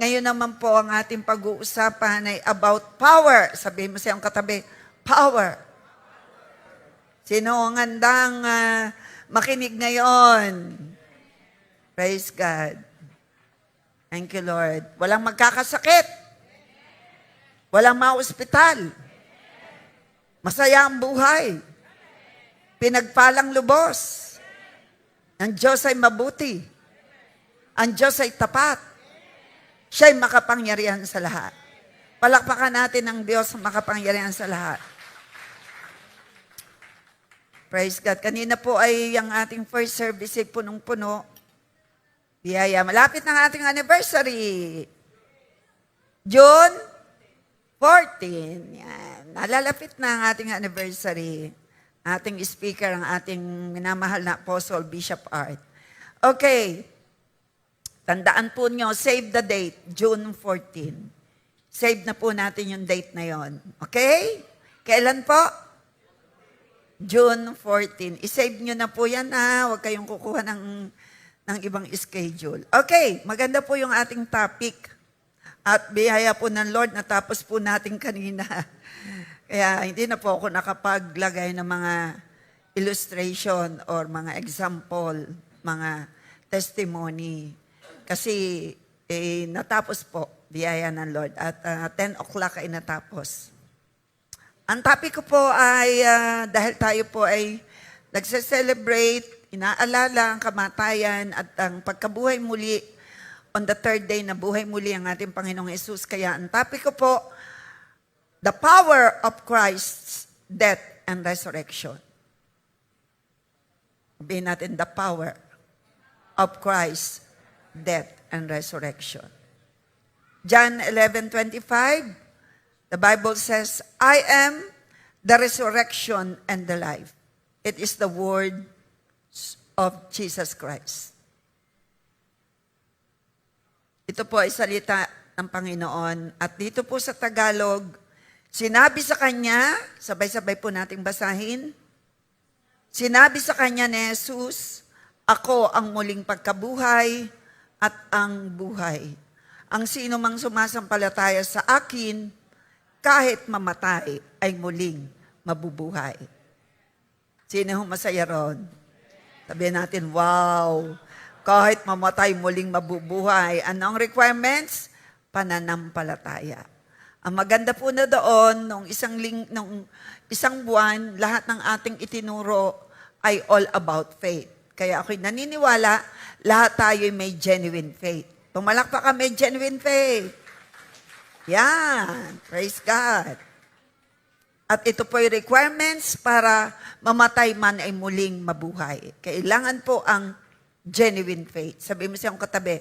Ngayon naman po ang ating pag-uusapan ay about power. Sabihin mo siyang katabi, power. Sino ang handang makinig ngayon? Praise God. Thank you, Lord. Walang magkakasakit. Walang ma-ospital. Masaya ang buhay. Pinagpalang lubos. Ang Diyos ay mabuti. Ang Diyos ay tapat. Siya'y makapangyarihan sa lahat. Palakpakan natin ang Diyos na makapangyarihan sa lahat. Praise God. Kanina po ay ang ating first service ay punong-puno. Biyaya. Malapit ng ating anniversary. June 14. Yan. Nalalapit na ang ating anniversary. Ating speaker, ang ating minamahal na Apostle Bishop Art. Okay. Tandaan po nyo, save the date, June 14. Save na po natin yung date na yon. Okay? Kailan po? June 14. I-save nyo na po yan ha. Huwag kayong kukuha ng ibang schedule. Okay, maganda po yung ating topic. At biyaya po ng Lord, natapos po natin kanina. Kaya hindi na po ako nakapaglagay ng mga illustration or mga example, mga testimony. Kasi natapos po, biyaya ng Lord. At 10 o'clock ay natapos. Ang topic ko po ay, dahil tayo po ay nagse-celebrate, inaalala ang kamatayan at ang pagkabuhay muli on the third day na buhay muli ang ating Panginoong Yesus. Kaya ang topic ko po, the power of Christ's death and resurrection. Sabihin natin, the power of Christ's death and resurrection. John 11:25, the Bible says, I am the resurrection and the life. It is the word of Jesus Christ. Ito po ay salita ng Panginoon. At dito po sa Tagalog, sinabi sa Kanya, sabay-sabay po nating basahin, sinabi sa Kanya ni Jesus, ako ang muling pagkabuhay at ang buhay. Ang sino mang sumasampalataya sa akin, kahit mamatay, ay muling mabubuhay. Sino hong masaya ron? Sabihin natin, wow, kahit mamatay, muling mabubuhay. Ano ang requirements? Pananampalataya. Ang maganda po na doon, nung isang buwan, lahat ng ating itinuro ay all about faith. Kaya ako'y naniniwala, lahat tayo may genuine faith. Pumalakpak ka, may genuine faith. Yan, praise God. At ito po yung requirements para mamatay man ay muling mabuhay. Kailangan po ang genuine faith. Sabihin mo siyang katabi.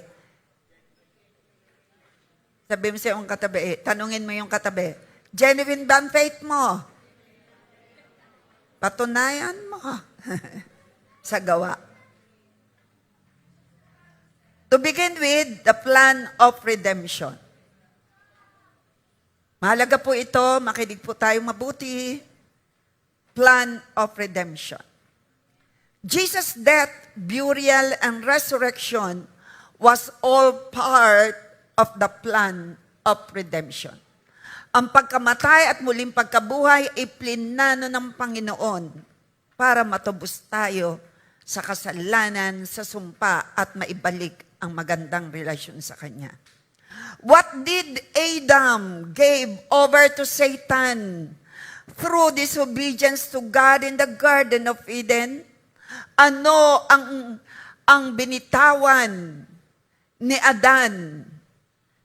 Sabihin mo siyang katabi. Tanungin mo yung katabi. Genuine ba ang faith mo? Patunayan mo. Sa gawa. To begin with, the plan of redemption. Mahalaga po ito, makinig po tayo mabuti. Plan of redemption. Jesus' death, burial, and resurrection was all part of the plan of redemption. Ang pagkamatay at muling pagkabuhay ay plinano ng Panginoon para matubos tayo sa kasalanan, sa sumpa at maibalik ang magandang relasyon sa Kanya. What did Adam gave over to Satan through disobedience to God in the Garden of Eden? Ano ang binitawan ni Adan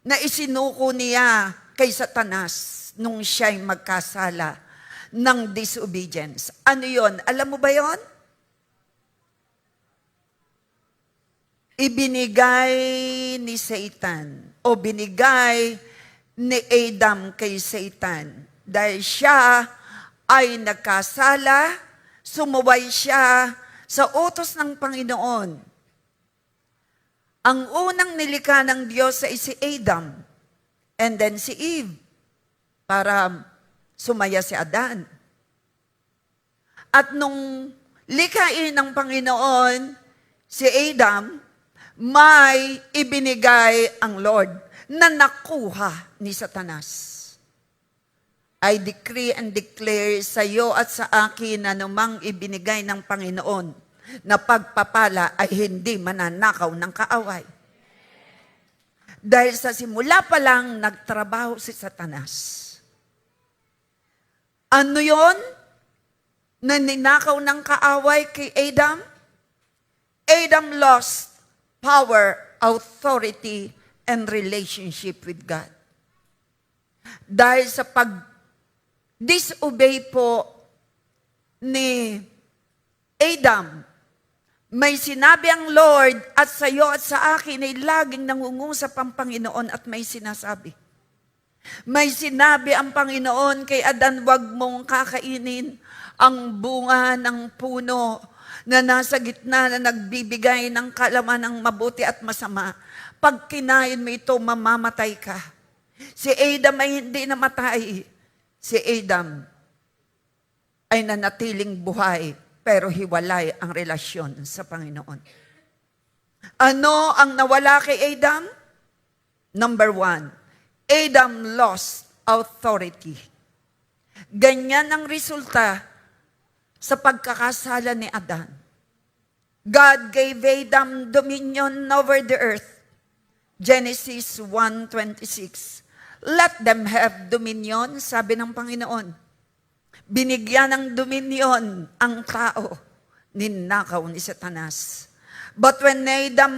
na isinuko niya kay Satanas nung siya'y magkasala ng disobedience? Ano yon? Alam mo ba yon? Ibinigay ni Satan o binigay ni Adam kay Satan dahil siya ay nagkasala, sumuway siya sa utos ng Panginoon. Ang unang nilikha ng Diyos ay si Adam and then si Eve para sumaya si Adan. At nung likhain ng Panginoon si Adam, may ibinigay ang Lord na nakuha ni Satanas. I decree and declare sa iyo at sa akin na anumang ibinigay ng Panginoon na pagpapala ay hindi mananakaw ng kaaway. Dahil sa simula pa lang nagtrabaho si Satanas. Ano yon? Na ninakaw ng kaaway kay Adam? Adam lost power, authority, and relationship with God. Dahil sa pag-disobey po ni Adam, may sinabi ang Lord at sa iyo at sa akin ay laging nangungusap ang Panginoon at may sinasabi. May sinabi ang Panginoon kay Adan, huwag mong kakainin ang bunga ng puno na nasa gitna na nagbibigay ng kaalaman ng mabuti at masama. Pag kinain mo ito, mamamatay ka. Si Adam ay hindi namatay. Si Adam ay nanatiling buhay, pero hiwalay ang relasyon sa Panginoon. Ano ang nawala kay Adam? Number 1, Adam lost authority. Ganyan ang resulta sa pagkakasala ni Adan. God gave Adam dominion over the earth. Genesis 1:26. Let them have dominion, sabi ng Panginoon. Binigyan ng dominion ang tao, ninakaw ni Satanas. But when Adam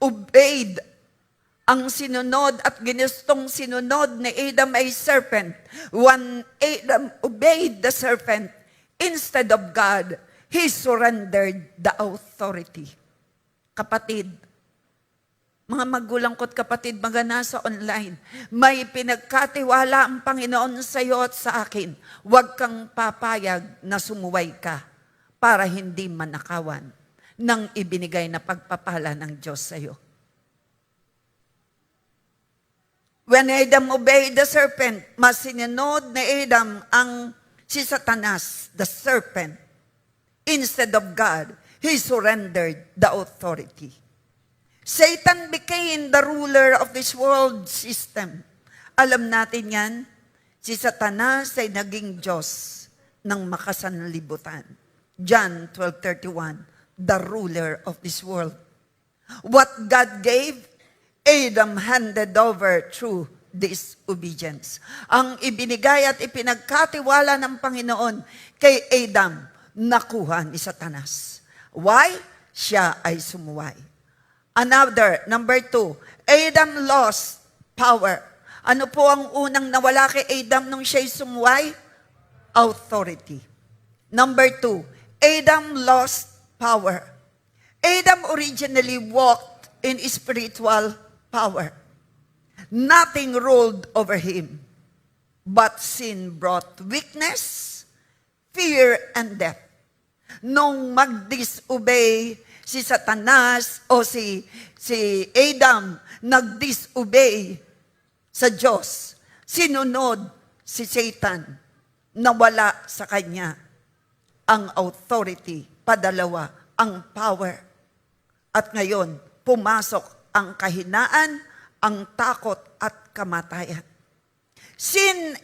obeyed, ang sinunod at ginustong sinunod ni Adam ay serpent. When Adam obeyed the serpent, instead of God, he surrendered the authority. Kapatid, mga magulang ko't kapatid, mga nasa online, may pinagkatiwala ang Panginoon sa iyo at sa akin. Huwag kang papayag na sumuway ka para hindi manakawan ng ibinigay na pagpapala ng Diyos sa iyo. When Adam obeyed the serpent, mas sinunod ni Adam ang si Satanas, the serpent. Instead of God, he surrendered the authority. Satan became the ruler of this world system. Alam natin yan, si Satanas ay naging Diyos ng makasanlibutan. John 12:31, the ruler of this world. What God gave, Adam handed over through disobedience. Ang ibinigay at ipinagkatiwala ng Panginoon kay Adam, nakuha ni Satanas. Why? Siya ay sumuway. Number 2, Adam lost power. Ano po ang unang nawala kay Adam nung siya'y sumuway? Authority. Number 2, Adam lost power. Adam originally walked in spiritual power. Nothing ruled over him, but sin brought weakness, fear, and death. Nung mag-disobey si Satanas o si Adam, nag-disobey sa Diyos, sinunod si Satan, nawala sa kanya ang authority, padalawa, ang power. At ngayon, pumasok ang kahinaan, ang takot at kamatayan. Sin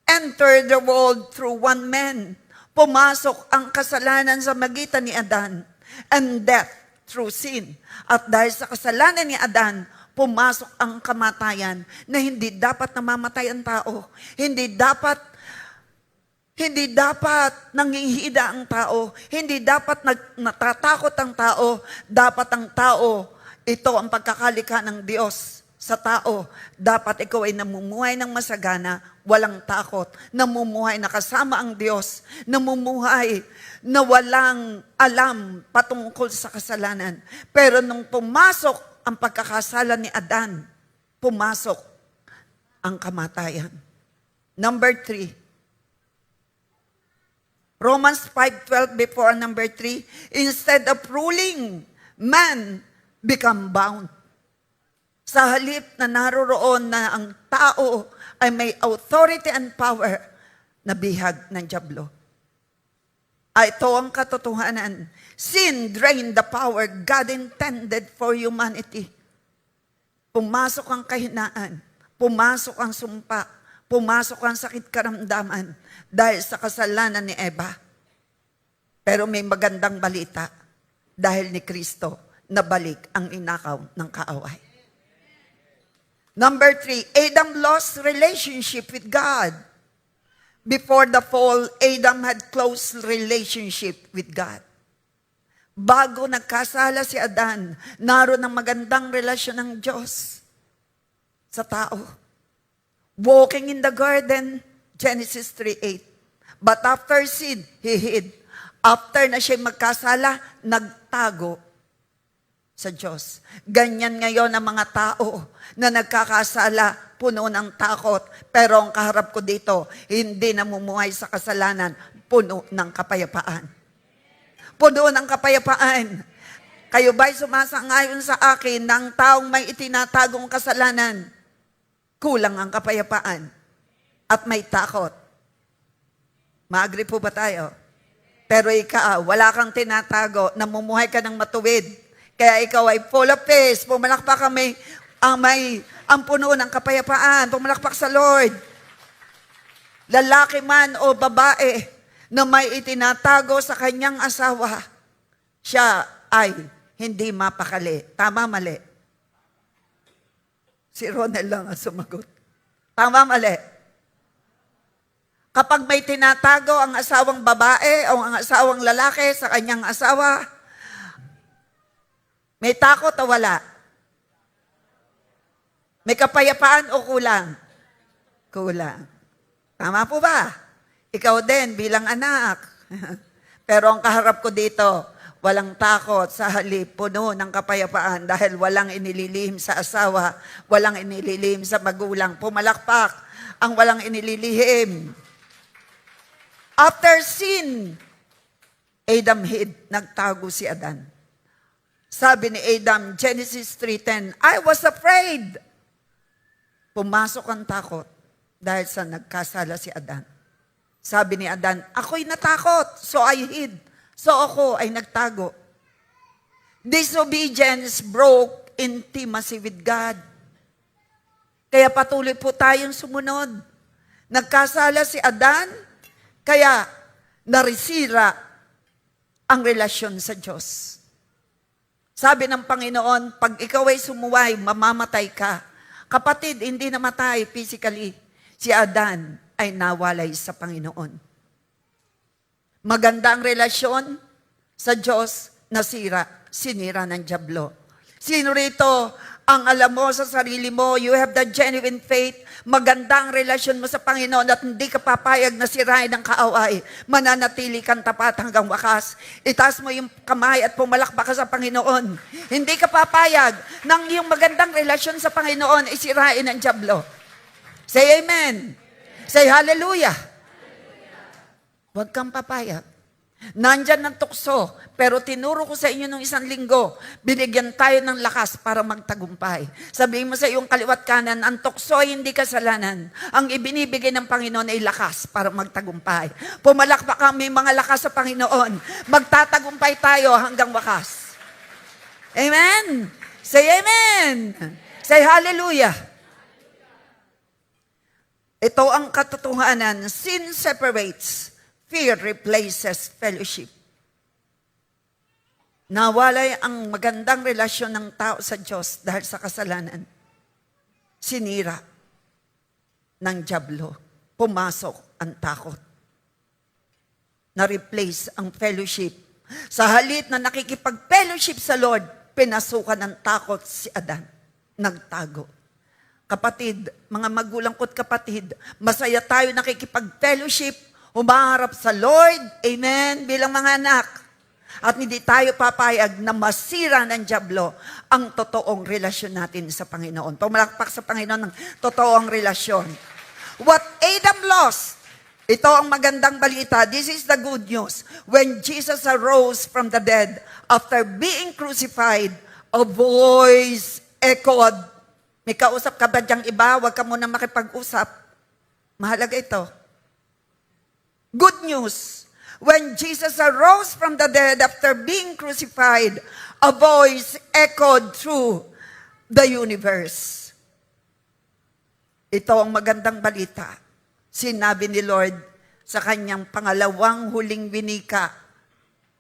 entered the world through one man. Pumasok ang kasalanan sa magitan ni Adan, and death through sin. At dahil sa kasalanan ni Adan, pumasok ang kamatayan na hindi dapat namamatay ang tao. Hindi dapat nangihida ang tao. Hindi dapat natatakot ang tao. Dapat ang tao, ito ang pagkakalika ng Diyos sa tao. Dapat ikaw ay namumuhay ng masagana, walang takot, namumuhay na kasama ang Diyos, namumuhay na walang alam patungkol sa kasalanan. Pero nung pumasok ang pagkakasala ni Adan, pumasok ang kamatayan. Number 3, Romans 5:12 before number 3, instead of ruling, man become bound. Sa halip na naroroon na ang tao ay may authority and power, nabihag ng dyablo. Ito ang katotohanan. Sin drained the power God intended for humanity. Pumasok ang kahinaan, pumasok ang sumpa, pumasok ang sakit karamdaman dahil sa kasalanan ni Eva. Pero may magandang balita, dahil ni Kristo, nabalik ang inakaw ng kaaway. Number 3, Adam lost relationship with God. Before the fall, Adam had close relationship with God. Bago nagkasala si Adan, naroon ang magandang relasyon ng Diyos sa tao. Walking in the garden, Genesis 3:8. But after sin, he hid. After na siya magkasala, nagtago sa Diyos. Ganyan ngayon ang mga tao na nagkakasala, puno ng takot. Pero ang kaharap ko dito, hindi namumuhay sa kasalanan, puno ng kapayapaan. Puno ng kapayapaan. Kayo ba'y sumasang-ayon sa akin ng taong may itinatagong kasalanan? Kulang ang kapayapaan at may takot. Ma-agree po ba tayo? Pero ikaw, wala kang tinatago, namumuhay ka ng matuwid. Kaya ikaw ay full of peace. Pumalakpak kami ang puno ng kapayapaan. Pumalakpak sa Lord. Lalaki man o babae na may itinatago sa kanyang asawa, siya ay hindi mapakali. Tama, mali? Si Ronel lang ang sumagot. Tama, mali? Kapag may tinatago ang asawang babae o ang asawang lalaki sa kanyang asawa, may takot o wala? May kapayapaan o kulang? Kulang. Tama po ba? Ikaw din bilang anak. Pero ang kaharap ko dito, walang takot, sa halip, puno ng kapayapaan dahil walang inililihim sa asawa, walang inililihim sa magulang. Pumalakpak ang walang inililihim. After sin, Adam hid, nagtago si Adan. Sabi ni Adam, Genesis 3:10, I was afraid. Pumasok ang takot dahil sa nagkasala si Adan. Sabi ni Adan, ako'y natakot, so I hid. So ako ay nagtago. Disobedience broke intimacy with God. Kaya patuloy po tayong sumunod. Nagkasala si Adan, kaya narisira ang relasyon sa Diyos. Sabi ng Panginoon, pag ikaw ay sumuway, mamamatay ka. Kapatid, hindi namatay physically. Si Adan ay nawalay sa Panginoon. Maganda ang relasyon sa Diyos, nasira, sinira ng dyablo. Sino rito ang alam mo sa sarili mo, you have the genuine faith, maganda ang relasyon mo sa Panginoon at hindi ka papayag na sirain ng kaaway, mananatili kang tapat hanggang wakas. Itaas mo yung kamay at pumalakpak ka sa Panginoon. Hindi ka papayag ng iyong magandang relasyon sa Panginoon isirain ng dyablo. Say amen. Say hallelujah. Huwag kang papayag. Nandyan ng tukso, pero tinuro ko sa inyo nung isang linggo, binigyan tayo ng lakas para magtagumpay. Sabihin mo sa iyong kaliwat kanan, ang tukso ay hindi kasalanan. Ang ibinibigay ng Panginoon ay lakas para magtagumpay. Pumalakpak kami mga lakas sa Panginoon. Magtatagumpay tayo hanggang wakas. Amen? Say amen. Say hallelujah. Ito ang katotohanan. Sin separates. Fear replaces fellowship. Nawalay ang magandang relasyon ng tao sa Diyos dahil sa kasalanan. Sinira ng dyablo. Pumasok ang takot. Na-replace ang fellowship. Sa halip na nakikipag-fellowship sa Lord, pinasukan ng takot si Adan. Nagtago. Kapatid, mga magulang ko't kapatid, masaya tayo nakikipag-fellowship, humaharap sa Lord, amen, bilang mga anak. At hindi tayo papayag na masira ng dyablo ang totoong relasyon natin sa Panginoon. Pumalakpak sa Panginoon ng totoong relasyon. What Adam lost, ito ang magandang balita. This is the good news. When Jesus arose from the dead, after being crucified, a voice echoed. May kausap ka ba diyang iba? Huwag ka muna makipag-usap. Mahalaga ito. Good news. When Jesus arose from the dead after being crucified, a voice echoed through the universe. Ito ang magandang balita. Sinabi ni Lord sa kanyang pangalawang huling winika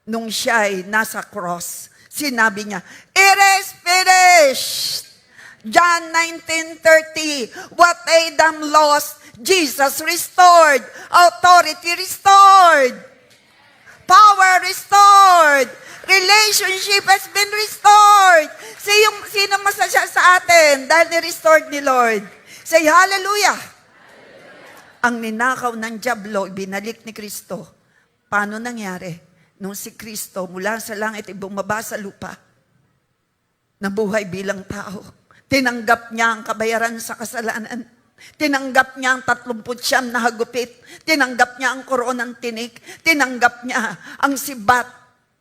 nung siya'y nasa cross. Sinabi niya, "It is finished." John 19:30, what Adam lost, Jesus restored. Authority restored. Power restored. Relationship has been restored. Sino masasya sa atin dahil ni-restored ni Lord? Say hallelujah. Ang ninakaw ng dyablo, binalik ni Kristo. Paano nangyari? Nung si Kristo mula sa langit bumaba sa lupa, nabuhay bilang tao. Tinanggap niya ang kabayaran sa kasalanan. Tinanggap niya ang 39 na hagupit. Tinanggap niya ang koronang tinik. Tinanggap niya ang sibat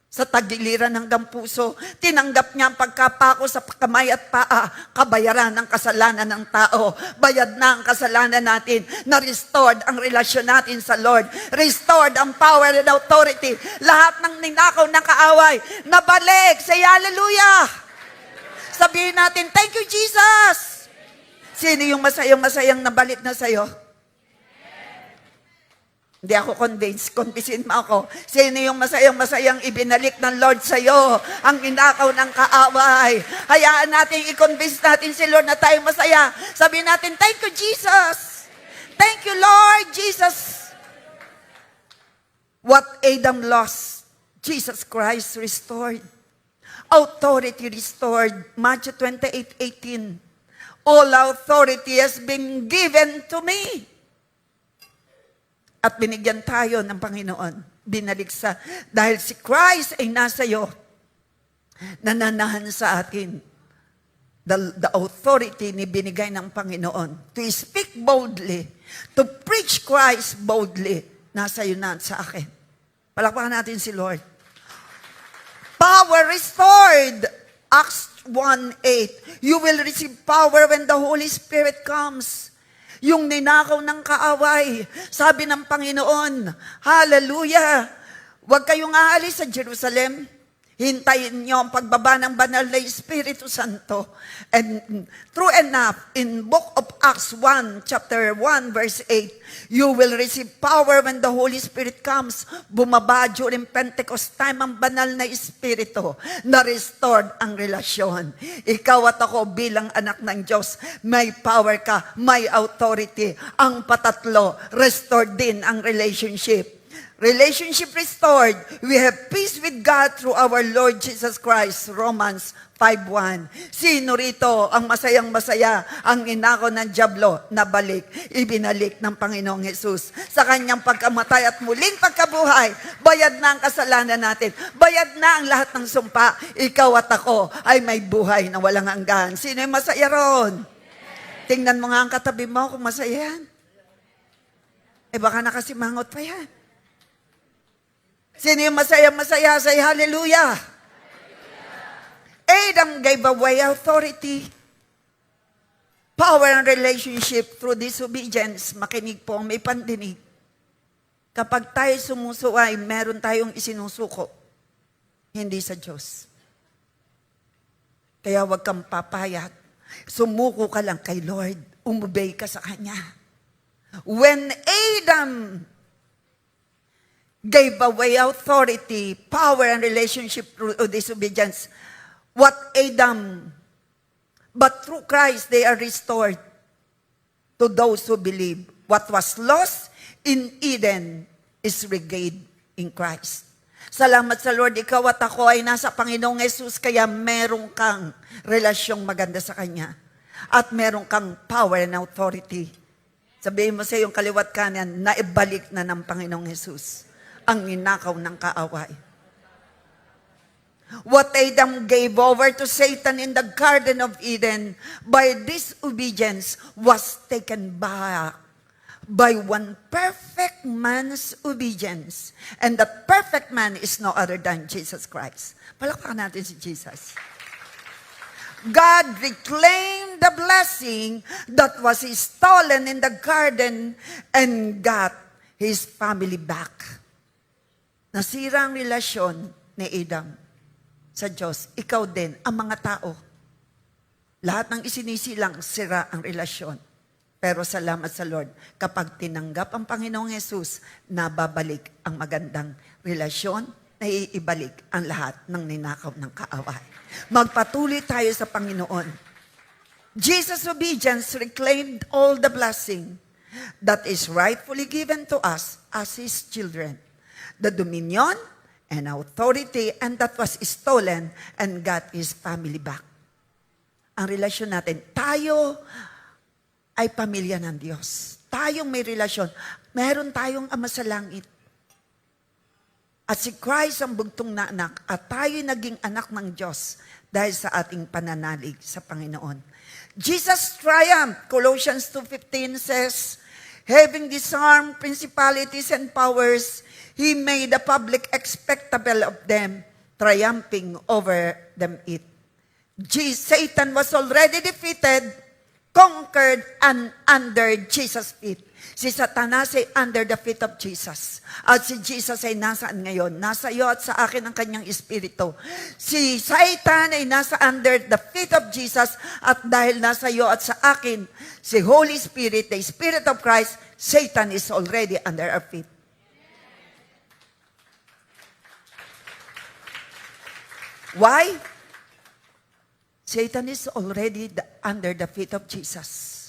sa tagiliran hanggang puso. Tinanggap niya ang pagkapako sa kamay at paa. Kabayaran ng kasalanan ng tao. Bayad na ang kasalanan natin. Na-restored ang relasyon natin sa Lord. Restored ang power and authority. Lahat ng ninakaw na kaaway, nabalik. Say hallelujah! Sabihin natin, thank you, Jesus! Sino yung masayang nabalik na sa'yo? Hindi ako convinced. Convincein mo ako. Sino yung masayang ibinalik ng Lord sa'yo? Ang inakaw ng kaaway. Hayaan natin, i-convince natin si Lord na tayo masaya. Sabihin natin, thank you, Jesus! Thank you, Lord Jesus! What Adam lost, Jesus Christ restored. Authority restored. Matthew 28:18. All authority has been given to me. At binigyan tayo ng Panginoon. Binalik dahil si Christ ay nasa iyo, nananahan sa atin. The authority ni binigay ng Panginoon. To speak boldly. To preach Christ boldly. Nasa iyo na sa akin. Palakpakan natin si Lord. Power restored. Acts 1:8. You will receive power when the Holy Spirit comes. Yung ninakaw ng kaaway. Sabi ng Panginoon, hallelujah, huwag kayong aalis sa Jerusalem. Hintayin niyo ang pagbaba ng banal na Espiritu Santo. And true enough, in book of Acts 1, chapter 1, verse 8, you will receive power when the Holy Spirit comes. Bumaba during Pentecost time ang banal na Espiritu. Na-restored ang relasyon. Ikaw at ako bilang anak ng Diyos, may power ka, may authority. Ang patatlo, restored din ang relationship. Relationship restored. We have peace with God through our Lord Jesus Christ. Romans 5:1. Sino rito ang masayang-masaya? Ang inako ng dyablo na balik, ibinalik ng Panginoong Jesus. Sa kanyang pagkamatay at muling pagkabuhay, bayad na ang kasalanan natin. Bayad na ang lahat ng sumpa. Ikaw at ako ay may buhay na walang hanggan. Sino yung masaya ron? Tingnan mo nga ang katabi mo kung masaya yan. Baka nakasimangot pa yan. Sino yung masaya-masaya? Say hallelujah. Adam gave away authority. Power and relationship through disobedience. Makinig po, may pandinig. Kapag tayo sumusuway, meron tayong isinusuko. Hindi sa Diyos. Kaya huwag kang papayat. Sumuko ka lang kay Lord. Umubay ka sa Kanya. When Adam gave away authority, power, and relationship through disobedience. What Adam, but through Christ, they are restored to those who believe. What was lost in Eden is regained in Christ. Salamat sa Lord, ikaw at ako ay nasa Panginoong Jesus, kaya meron kang relasyong maganda sa Kanya. At meron kang power and authority. Sabihin mo sa iyong kaliwat kanan, naibalik na ng Panginoong Jesus ang ninakaw ng kaaway. What Adam gave over to Satan in the Garden of Eden by disobedience was taken back by one perfect man's obedience. And that perfect man is no other than Jesus Christ. Palakpakan natin si Jesus. God reclaimed the blessing that was stolen in the garden and got his family back. Nasira ang relasyon ni Adam sa Diyos. Ikaw din, ang mga tao. Lahat ng isinisilang, sira ang relasyon. Pero salamat sa Lord, kapag tinanggap ang Panginoong Yesus, nababalik ang magandang relasyon, naiibalik ang lahat ng ninakaw ng kaaway. Magpatuloy tayo sa Panginoon. Jesus' obedience reclaimed all the blessing that is rightfully given to us as His children. The dominion and authority, and that was stolen, and got His family back. Ang relasyon natin, tayo ay pamilya ng Diyos. Tayong may relasyon. Meron tayong Ama sa langit. At si Christ ang bugtong na anak, at tayo'y naging anak ng Diyos dahil sa ating pananalig sa Panginoon. Jesus triumphed. Colossians 2:15 says, having disarmed principalities and powers, He made a public spectacle of them, triumphing over them it. Satan was already defeated, conquered, and under Jesus' feet. Si Satanas ay under the feet of Jesus. At si Jesus ay nasaan ngayon? Nasa iyo at sa akin ang kanyang espiritu. Si Satan ay nasa under the feet of Jesus, at dahil nasa iyo at sa akin, si Holy Spirit, the Spirit of Christ, Satan is already under our feet. Why? Satan is already under the feet of Jesus.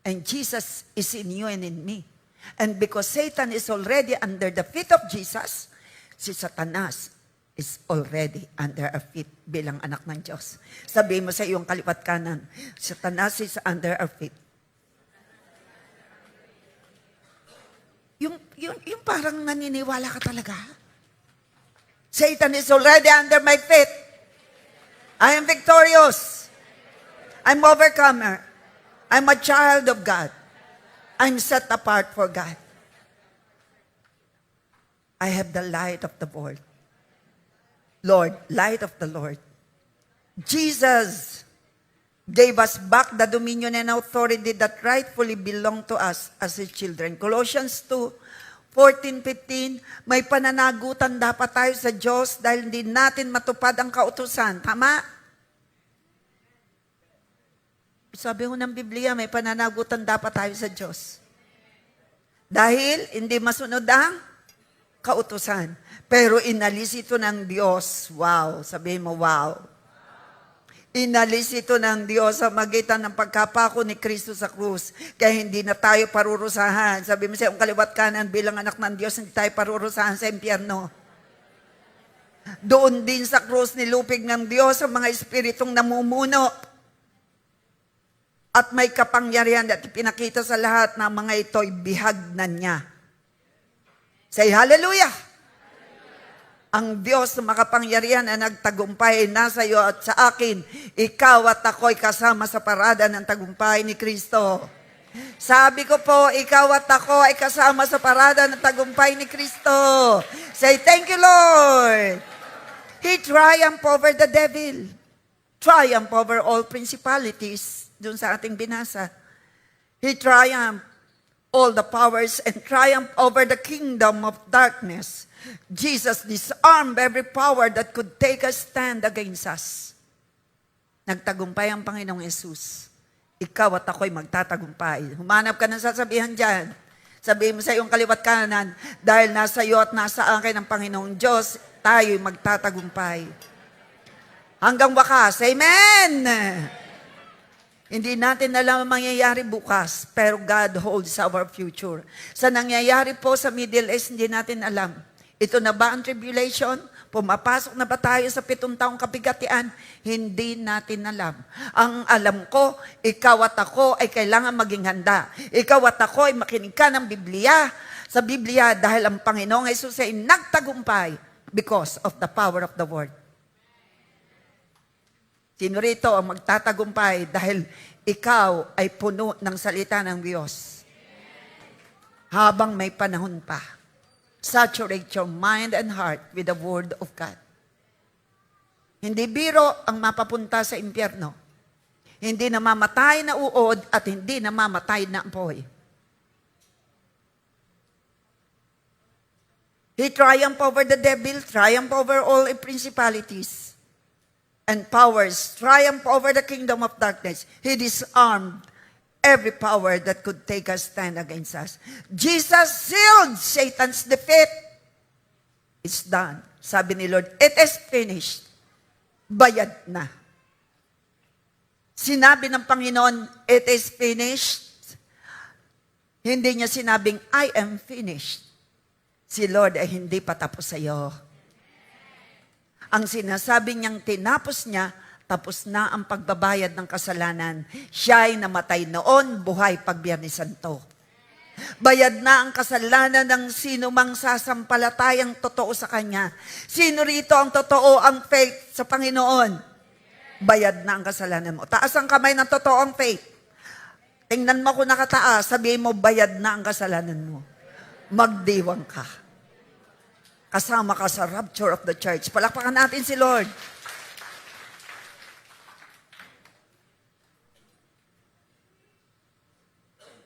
And Jesus is in you and in me. And because Satan is already under the feet of Jesus, si Satanas is already under our feet bilang anak ng Diyos. Sabihin mo sa iyong kaliwat kanan, Satanas is under our feet. Yung parang naniniwala ka talaga. Satan is already under my feet. I am victorious. I'm overcomer. I'm a child of God. I'm set apart for God. I have the light of the Lord. Lord, light of the Lord. Jesus gave us back the dominion and authority that rightfully belong to us as His children. Colossians 2:14-15, may pananagutan dapat tayo sa Diyos dahil hindi natin matupad ang kautusan. Tama? Sabi ko ng Biblia, may pananagutan dapat tayo sa Diyos. Dahil hindi masunod ang kautusan. Pero inalis ito ng Diyos. Wow. Sabihin mo, wow. Inalis ito ng Diyos sa magitan ng pagkapako ni Kristo sa krus. Kaya hindi na tayo parurusahan. Sabi mo sa iyong kaliwat kanan, bilang anak ng Diyos, hindi tayo parurusahan sa impyerno. Doon din sa krus nilupig ng Diyos ang mga espiritong namumuno. At may kapangyarihan at pinakita sa lahat na mga ito'y bihag na niya. Say hallelujah! Ang Diyos na makapangyarihan na nagtagumpay nasa iyo at sa akin. Ikaw at ako'y kasama sa parada ng tagumpay ni Kristo. Sabi ko po, ikaw at ako ay kasama sa parada ng tagumpay ni Kristo. Say, thank you, Lord. He triumphed over the devil. Triumph over all principalities. Doon sa ating binasa. He triumphed all the powers and triumphed over the kingdom of darkness. Jesus disarmed every power that could take a stand against us. Nagtagumpay ang Panginoong Yesus. Ikaw at ako'y magtatagumpay. Humanap ka ng sasabihan dyan. Sabihin mo sa iyong kaliwat kanan, dahil nasa iyo at nasa akin ang Panginoong Diyos, tayo'y magtatagumpay. Hanggang wakas. Amen! Hindi natin alam ang mangyayari bukas, pero God holds our future. Sa nangyayari po sa Middle East, hindi natin alam. Ito na ba ang tribulation? Pumapasok na ba tayo sa 7 taong kabigatian? Hindi natin alam. Ang alam ko, ikaw at ako ay kailangan maging handa. Ikaw at ako ay makinig ka ng Biblia. Sa Biblia, dahil ang Panginoong Jesus ay nagtagumpay because of the power of the Word. Sino rito ang magtatagumpay dahil ikaw ay puno ng salita ng Diyos? Habang may panahon pa, saturate your mind and heart with the Word of God. Hindi biro ang mapapunta sa impyerno. Hindi namamatay na uod at hindi namamatay na apoy. He triumphed over the devil, triumphed over all principalities and powers, triumphed over the kingdom of darkness. He disarmed every power that could take us stand against us. Jesus sealed Satan's defeat. It's done. Sabi ni Lord, it is finished. Bayad na. Sinabi ng Panginoon, it is finished. Hindi niya sinabing, I am finished. Si Lord ay hindi pa tapos sa iyo. Ang sinasabi niyang tinapos niya, tapos na ang pagbabayad ng kasalanan. Siya ay namatay noon, buhay pag Biyernes Santo. Bayad na ang kasalanan ng sino mang sasampalatayang totoo sa Kanya. Sino rito ang totoo, ang faith sa Panginoon? Bayad na ang kasalanan mo. Taas ang kamay ng totoo ang faith. Tingnan mo kung nakataas, sabihin mo, bayad na ang kasalanan mo. Magdiwang ka. Kasama ka sa rapture of the church. Palakpakan natin si Lord.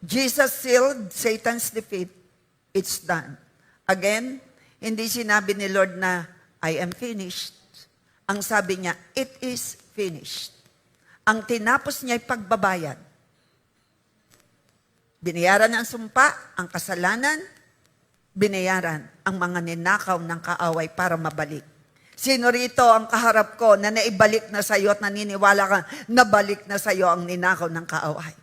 Jesus sealed Satan's defeat. It's done. Again, hindi sinabi ni Lord na, I am finished. Ang sabi niya, it is finished. Ang tinapos niya ay pagbabayad. Binayaran ang sumpa, ang kasalanan, binayaran ang mga ninakaw ng kaaway para mabalik. Sino rito ang kaharap ko na naibalik na sa iyo at naniniwala ka, nabalik na sa iyo ang ninakaw ng kaaway?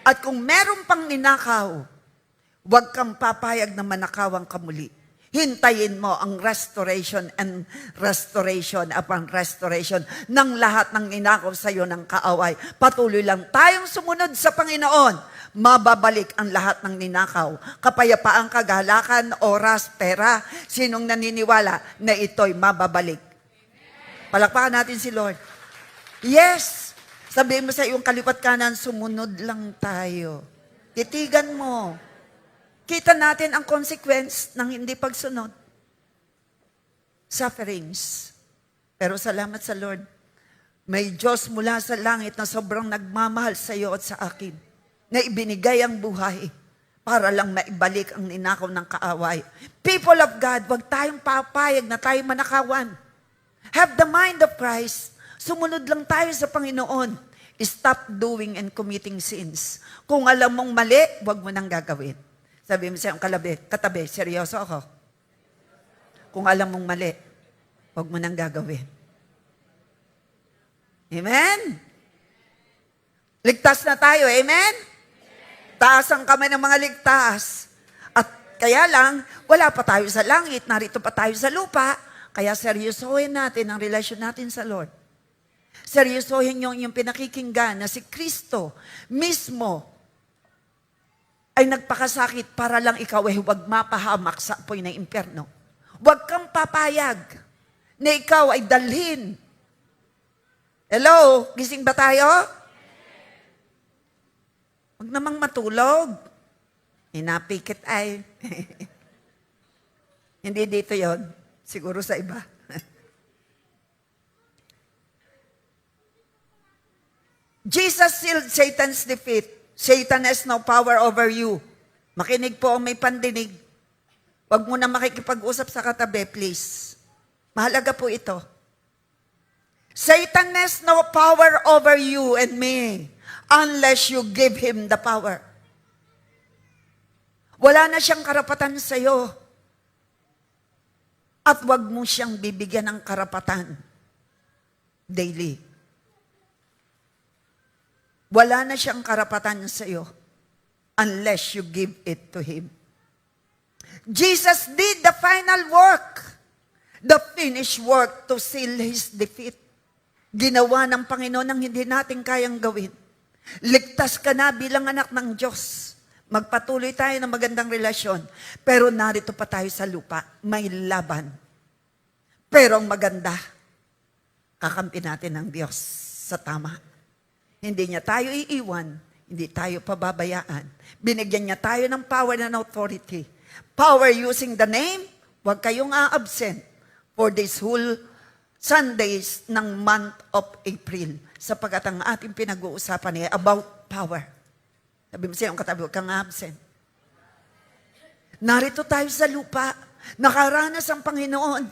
At kung meron pang ninakaw, huwag kang papayag na manakawang kamuli. Hintayin mo ang restoration and restoration upon restoration ng lahat ng ninakaw sa iyo ng kaaway. Patuloy lang tayong sumunod sa Panginoon. Mababalik ang lahat ng ninakaw. Kapayapaan, kagalakan, oras, pera. Sinong naniniwala na ito'y mababalik? Palakpakan natin si Lord. Yes! Sabihin mo sa iyong kalipat kanan, sumunod lang tayo. Titigan mo. Kita natin ang consequence ng hindi pagsunod. Sufferings. Pero salamat sa Lord. May Diyos mula sa langit na sobrang nagmamahal sa iyo at sa akin, na ibinigay ang buhay para lang maibalik ang ninakaw ng kaaway. People of God, huwag tayong papayag na tayo manakawan. Have the mind of Christ. Sumunod lang tayo sa Panginoon. Stop doing and committing sins. Kung alam mong mali, huwag mo nang gagawin. Sabi mo sa iyong katabi, seryoso ako. Kung alam mong mali, huwag mo nang gagawin. Amen? Ligtas na tayo, amen? Taas ang kamay ng mga ligtas. At kaya lang, wala pa tayo sa langit, narito pa tayo sa lupa, kaya seryosohin natin ang relasyon natin sa Lord. Seryosohin yung pinakikinggan na si Kristo mismo ay nagpakasakit para lang ikaw ay huwag mapahamak sa apoy ng impyerno. Huwag kang papayag na ikaw ay dalhin. Hello? Gising ba tayo? Huwag namang matulog. Hinapikit ay. Hindi dito yon, siguro sa iba. Jesus sealed Satan's defeat. Satan has no power over you. Makinig po ang may pandinig. Huwag mo na makikipag-usap sa katabi, please. Mahalaga po ito. Satan has no power over you and me unless you give him the power. Wala na siyang karapatan sa iyo. At huwag mo siyang bibigyan ng karapatan daily. Wala na siyang karapatan sa iyo unless you give it to him. Jesus did the final work, the finished work to seal his defeat. Ginawa ng Panginoon ang hindi natin kayang gawin. Ligtas ka na bilang anak ng Diyos. Magpatuloy tayo ng magandang relasyon. Pero narito pa tayo sa lupa. May laban. Pero ang maganda, kakampi natin ng Diyos sa tama. Hindi niya tayo iiwan. Hindi tayo pababayaan. Binigyan niya tayo ng power and authority. Power using the name, huwag kayong a-absent for this whole Sundays ng month of April. Sapagkat ang ating pinag-uusapan ay about power. Sabi mo siya, ang katabi, huwag kang absent. Narito tayo sa lupa Nakaranas ang Panginoon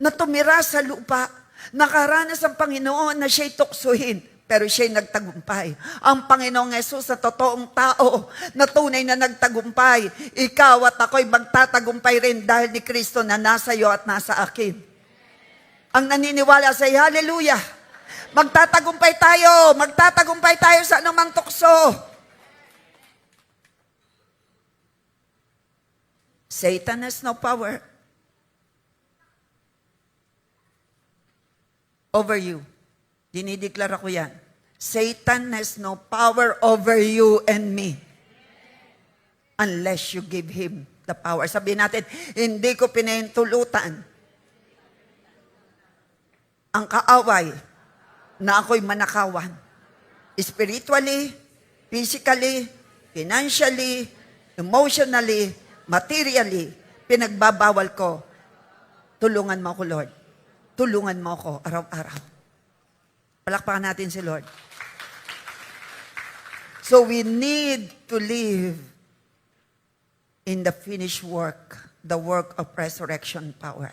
na tumira sa lupa. Nakaranas ang Panginoon na siya'y tuksuhin, pero siya'y nagtagumpay. Ang Panginoong Yesus sa totoong tao na tunay na nagtagumpay, ikaw at ako'y magtatagumpay rin dahil ni Kristo na nasa iyo at nasa akin. Ang naniniwala sa hallelujah. Magtatagumpay tayo sa anumang tukso. Satan has no power over you. Dinideklara ko yan. Satan has no power over you and me. Unless you give him the power. Sabihin natin, hindi ko pinahintulutan ang kaaway na ako'y manakawan. Spiritually, physically, financially, emotionally, materially, pinagbabawal ko. Tulungan mo ako, Lord. Tulungan mo ako araw-araw. Palakpakan natin si Lord. So we need to live in the finished work, the work of resurrection power.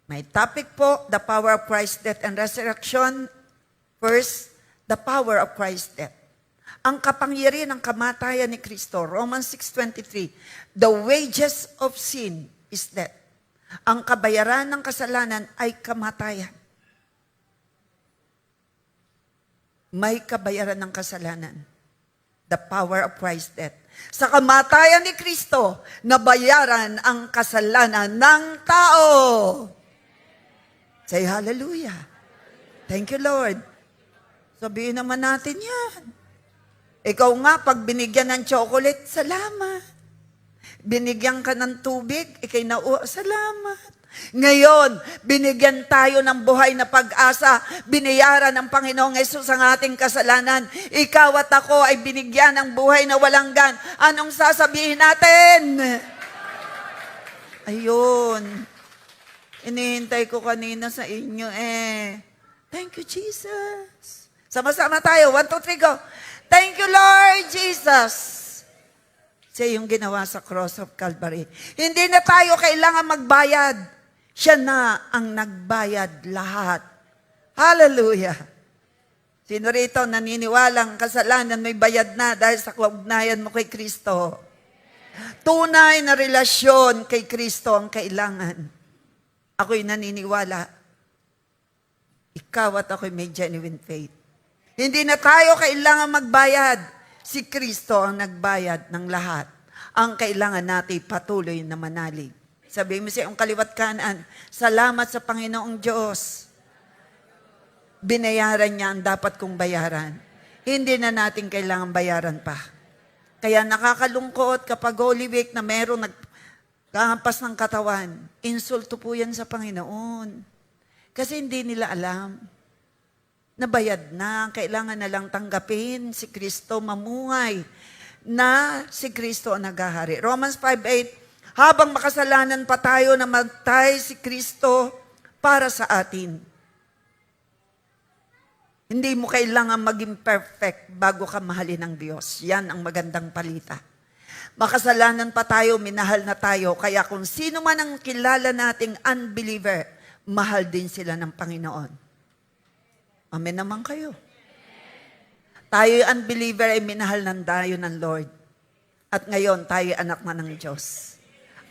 May topic po, the power of Christ's death and resurrection. First, the power of Christ's death. Ang kapangyarihan ng kamatayan ni Kristo, Romans 6:23, the wages of sin is death. Ang kabayaran ng kasalanan ay kamatayan. May kabayaran ng kasalanan. The power of Christ's death. Sa kamatayan ni Kristo, nabayaran ang kasalanan ng tao. Say hallelujah. Thank you, Lord. Sabihin naman natin yan. Ikaw nga, pag binigyan ng chocolate, salamat. Binigyan ka ng tubig, ikay salamat. Ngayon, binigyan tayo ng buhay na pag-asa. Binayaran ng Panginoong Yesus ang ating kasalanan. Ikaw at ako ay binigyan ng buhay na walang gan. Anong sasabihin natin? Ayun. Inihintay ko kanina sa inyo Thank you, Jesus. Sama-sama tayo. 1, 2, 3, go. Thank you, Lord Jesus. Siya yung ginawa sa cross of Calvary. Hindi na tayo kailangan magbayad. Siya na ang nagbayad lahat. Hallelujah. Sino rito naniniwalang kasalanan may bayad na dahil sa kaugnayan mo kay Kristo? Tunay na relasyon kay Kristo ang kailangan. Ako'y naniniwala. Ikaw at ako'y may genuine faith. Hindi na tayo kailangan magbayad. Si Kristo ang nagbayad ng lahat. Ang kailangan natin patuloy na manalig. Sabihin mo siya ang kaliwat kanan, salamat sa Panginoong Diyos. Binayaran niya ang dapat kong bayaran. Hindi na natin kailangan bayaran pa. Kaya nakakalungkot kapag Holy Week na merong nagkahampas ng katawan. Insulto po yan sa Panginoon. Kasi hindi nila alam. Nabayad na, kailangan na lang tanggapin si Kristo mamuhay na si Kristo ang naghahari. Romans 5:8, habang makasalanan pa tayo, namatay si Kristo para sa atin. Hindi mo kailangan maging perfect bago ka mahalin ng Diyos. Yan ang magandang balita. Makasalanan pa tayo, minahal na tayo. Kaya kung sino man ang kilala nating unbeliever, mahal din sila ng Panginoon. Amen naman kayo. Tayo unbeliever ay minahal ng tayo ng Lord. At ngayon, tayo anak na ng Diyos.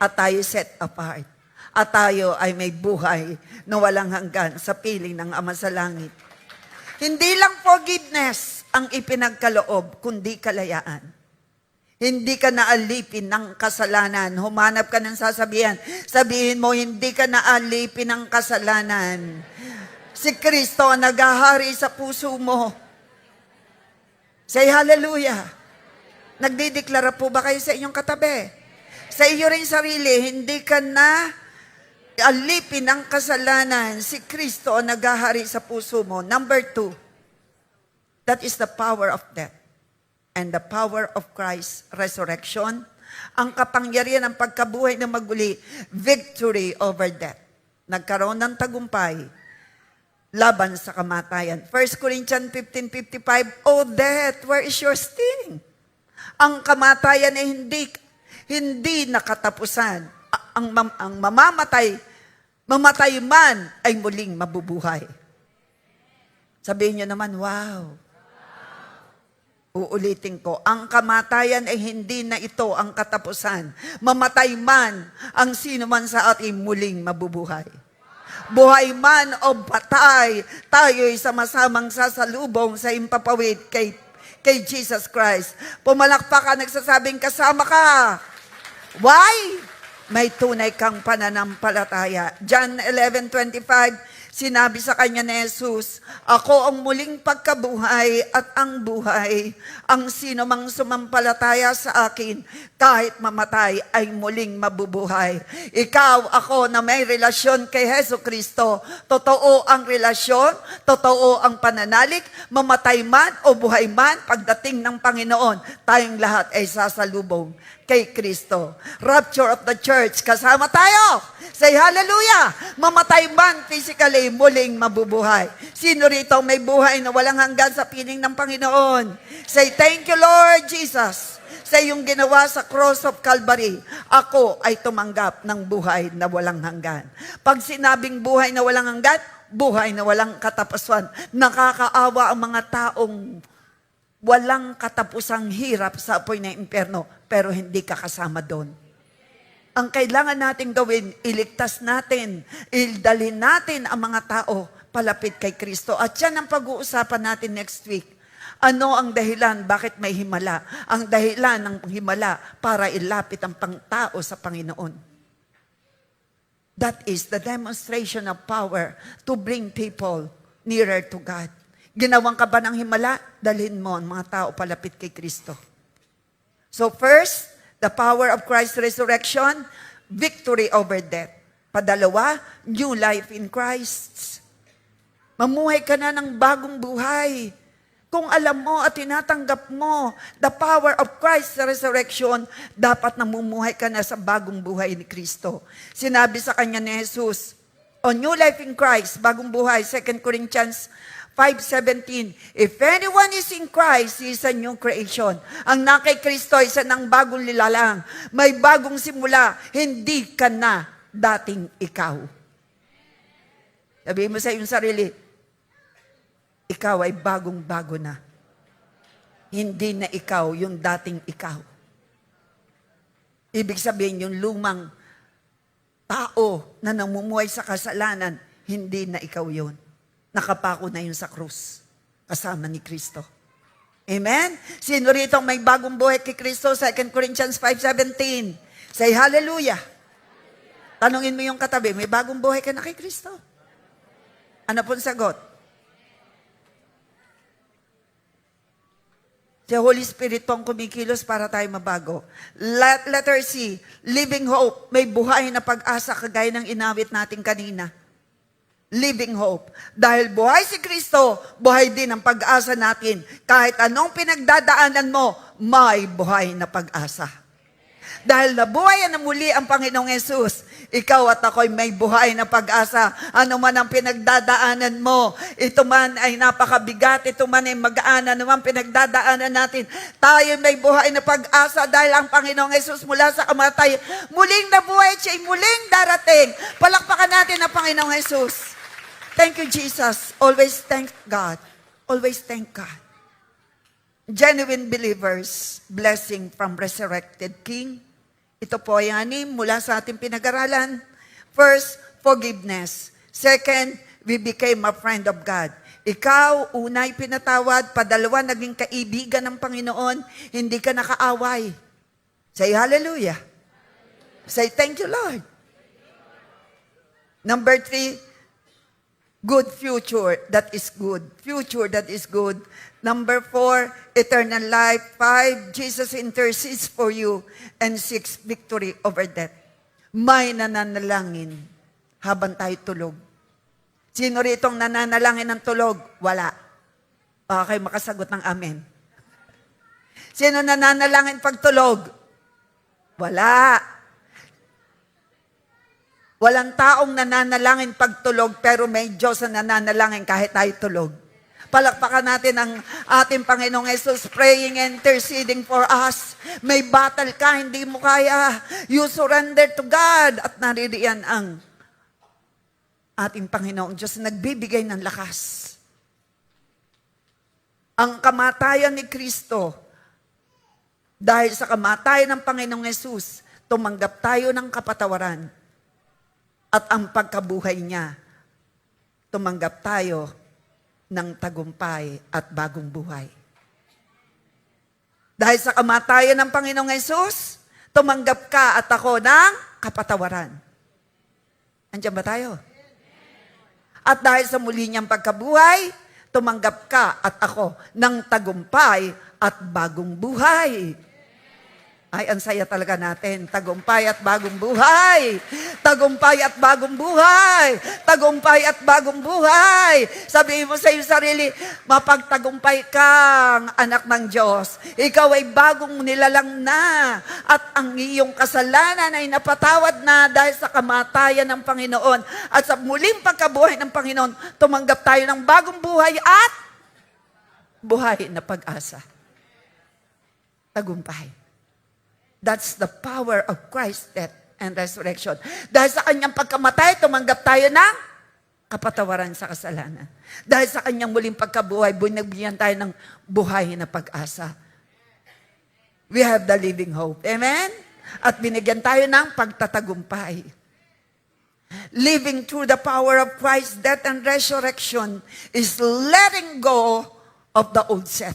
At tayo set apart. At tayo ay may buhay na walang hanggan sa piling ng Ama sa Langit. Hindi lang forgiveness ang ipinagkaloob, kundi kalayaan. Hindi ka naalipin ng kasalanan. Humanap ka ng sasabihan. Sabihin mo, hindi ka naalipin ng kasalanan. Si Kristo ang naghahari sa puso mo. Say hallelujah. Nagdideklara po ba kayo sa inyong katabi? Sa iyo rin sarili, hindi ka na alipin ng kasalanan. Si Kristo ang naghahari sa puso mo. Number 2, that is the power of death and the power of Christ's resurrection. Ang kapangyarihan ng pagkabuhay na maguli, victory over death. Nagkaroon ng tagumpay laban sa kamatayan. 1 Corinthians 15:55, O death, where is your sting? Ang kamatayan ay hindi nakatapusan. ang mamatay man ay muling mabubuhay. Sabihin niyo naman, wow. Uulitin ko, ang kamatayan ay hindi na ito ang katapusan. Mamatay man ang sino man sa atin muling mabubuhay. Buhay man o patay, tayo'y sama-samang sasalubong sa impapawid kay Jesus Christ. Pumalakpak ka, nagsasabing kasama ka. Why? May tunay kang pananampalataya. John 11:25, sinabi sa kanya ni Jesus, ako ang muling pagkabuhay at ang buhay. Ang sino mang sumampalataya sa akin, kahit mamatay ay muling mabubuhay. Ikaw, ako na may relasyon kay Hesus Kristo, totoo ang relasyon, totoo ang pananalig, mamatay man o buhay man, pagdating ng Panginoon, tayong lahat ay sasalubong kay Kristo. Rapture of the church, kasama tayo. Say hallelujah! Mamatay man physically, muling mabubuhay. Sino rito may buhay na walang hanggan sa piling ng Panginoon? Say, thank you Lord Jesus. Sa iyong ginawa sa cross of Calvary, ako ay tumanggap ng buhay na walang hanggan. Pag sinabing buhay na walang hanggan, buhay na walang katapusan. Nakakaawa ang mga taong walang katapusang hirap sa apoy ng impyerno, pero hindi ka kasama doon. Ang kailangan natin gawin, iligtas natin, idalhin natin ang mga tao palapit kay Kristo. At yan ang pag-uusapan natin next week. Ano ang dahilan bakit may himala? Ang dahilan ng himala para ilapit ang pangtao sa Panginoon. That is the demonstration of power to bring people nearer to God. Ginawang ka ba ng himala? Dalhin mo ang mga tao palapit kay Kristo. So first, the power of Christ's resurrection, victory over death. Padalawa, new life in Christ. Mamuhay ka na ng bagong buhay. Kung alam mo at tinatanggap mo the power of Christ's resurrection, dapat namumuhay ka na sa bagong buhay ni Kristo. Sinabi sa kanya ni Jesus, on new life in Christ, bagong buhay, 2 Corinthians 5:17, if anyone is in Christ, he is a new creation. Ang nakay Kristo ay isa ng bagong nilalang. May bagong simula, hindi ka na dating ikaw. Sabihin mo sa iyong sarili, ikaw ay bagong-bago na. Hindi na ikaw yung dating ikaw. Ibig sabihin, yung lumang tao na namumuhay sa kasalanan, hindi na ikaw yun. Nakapako na yun sa krus, kasama ni Kristo. Amen? Sino rito may bagong buhay kay Kristo? 2 Corinthians 5:17. Say hallelujah. Tanungin mo yung katabi, may bagong buhay ka na kay Kristo? Ano pong sagot? Si Holy Spirit pong kumikilos para tayo mabago. Letter C, living hope. May buhay na pag-asa kagaya ng inawit natin kanina. Living hope. Dahil buhay si Kristo, buhay din ang pag-asa natin. Kahit anong pinagdadaanan mo, may buhay na pag-asa. Dahil nabuhay na muli ang Panginoong Yesus, ikaw at ako'y may buhay na pag-asa. Ano man ang pinagdadaanan mo, ito man ay napakabigat, ito man ay magaan, ano man pinagdadaanan natin, tayo may buhay na pag-asa dahil ang Panginoong Yesus mula sa kamatay, muling nabuhay siya'y muling darating. Palakpakan natin ang Panginoong Yesus. Thank you, Jesus. Always thank God. Always thank God. Genuine believers, blessing from resurrected King. Ito po ay anim mula sa ating pinag-aralan. First, forgiveness. Second, we became a friend of God. Ikaw, unay pinatawad. Padalawa, naging kaibigan ng Panginoon. Hindi ka nakaaway. Say hallelujah. Say thank you, Lord. Number 3, good future that is good. Future that is good. Number 4, eternal life. 5, Jesus intercedes for you. And 6, victory over death. May nananalangin habang tayo tulog. Sino ritong nananalangin ng tulog? Wala. Baka kayo makasagot ng amen. Sino nananalangin pag tulog? Wala. Walang taong nananalangin pag tulog, pero may Diyos na nananalangin kahit tayo tulog. Palakpakan natin ang ating Panginoong Jesus, praying and interceding for us. May battle ka, hindi mo kaya. You surrender to God. At naririyan ang ating Panginoong Diyos na nagbibigay ng lakas. Ang kamatayan ni Kristo, dahil sa kamatayan ng Panginoong Jesus, tumanggap tayo ng kapatawaran. At ang pagkabuhay niya, tumanggap tayo ng tagumpay at bagong buhay. Dahil sa kamatayan ng Panginoong Hesus, tumanggap ka at ako ng kapatawaran. Andiyan ba tayo? At dahil sa muli niyang pagkabuhay, tumanggap ka at ako ng tagumpay at bagong buhay. Ay, ang saya talaga natin. Tagumpay at bagong buhay. Tagumpay at bagong buhay. Tagumpay at bagong buhay. Sabihin mo sa iyong sarili, mapagtagumpay kang anak ng Diyos. Ikaw ay bagong nilalang na. At ang iyong kasalanan ay napatawad na dahil sa kamatayan ng Panginoon. At sa muling pagkabuhay ng Panginoon, tumanggap tayo ng bagong buhay at buhay na pag-asa. Tagumpay. That's the power of Christ's death and resurrection. Dahil sa kanyang pagkamatay, tumanggap tayo ng kapatawaran sa kasalanan. Dahil sa kanyang muling pagkabuhay, binigyan tayo ng buhay na pag-asa. We have the living hope. Amen? At binigyan tayo ng pagtatagumpay. Living through the power of Christ's death and resurrection is letting go of the old self.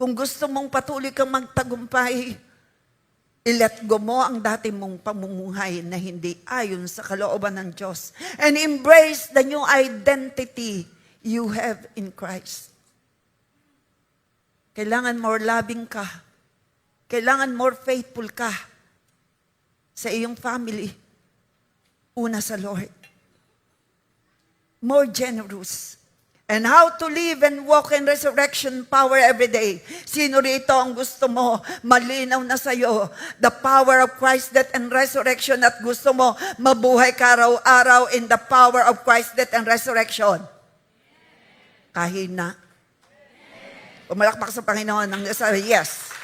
Kung gusto mong patuloy kang magtagumpay, i-let go mo ang dati mong pamumuhay na hindi ayon sa kalooban ng Diyos. And embrace the new identity you have in Christ. Kailangan more loving ka. Kailangan more faithful ka sa iyong family. Una sa Lord. More generous. And how to live and walk in resurrection power every day. Sino rito ang gusto mo? Malinaw na sa'yo. The power of Christ's death and resurrection at gusto mo mabuhay ka araw-araw in the power of Christ's death and resurrection. Kahina. Pumalakpak sa Panginoon ng sabi, yes.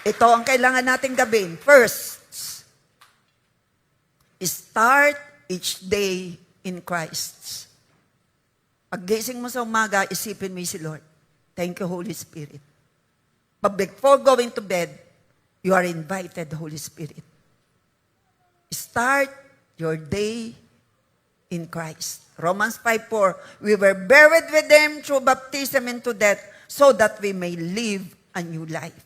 Ito ang kailangan nating gawin. First, start each day in Christ. Paggising mo sa umaga, isipin mo si Lord. Thank you, Holy Spirit. But before going to bed, you are invited, Holy Spirit. Start your day in Christ. Romans 5:4, we were buried with Him through baptism into death so that we may live a new life.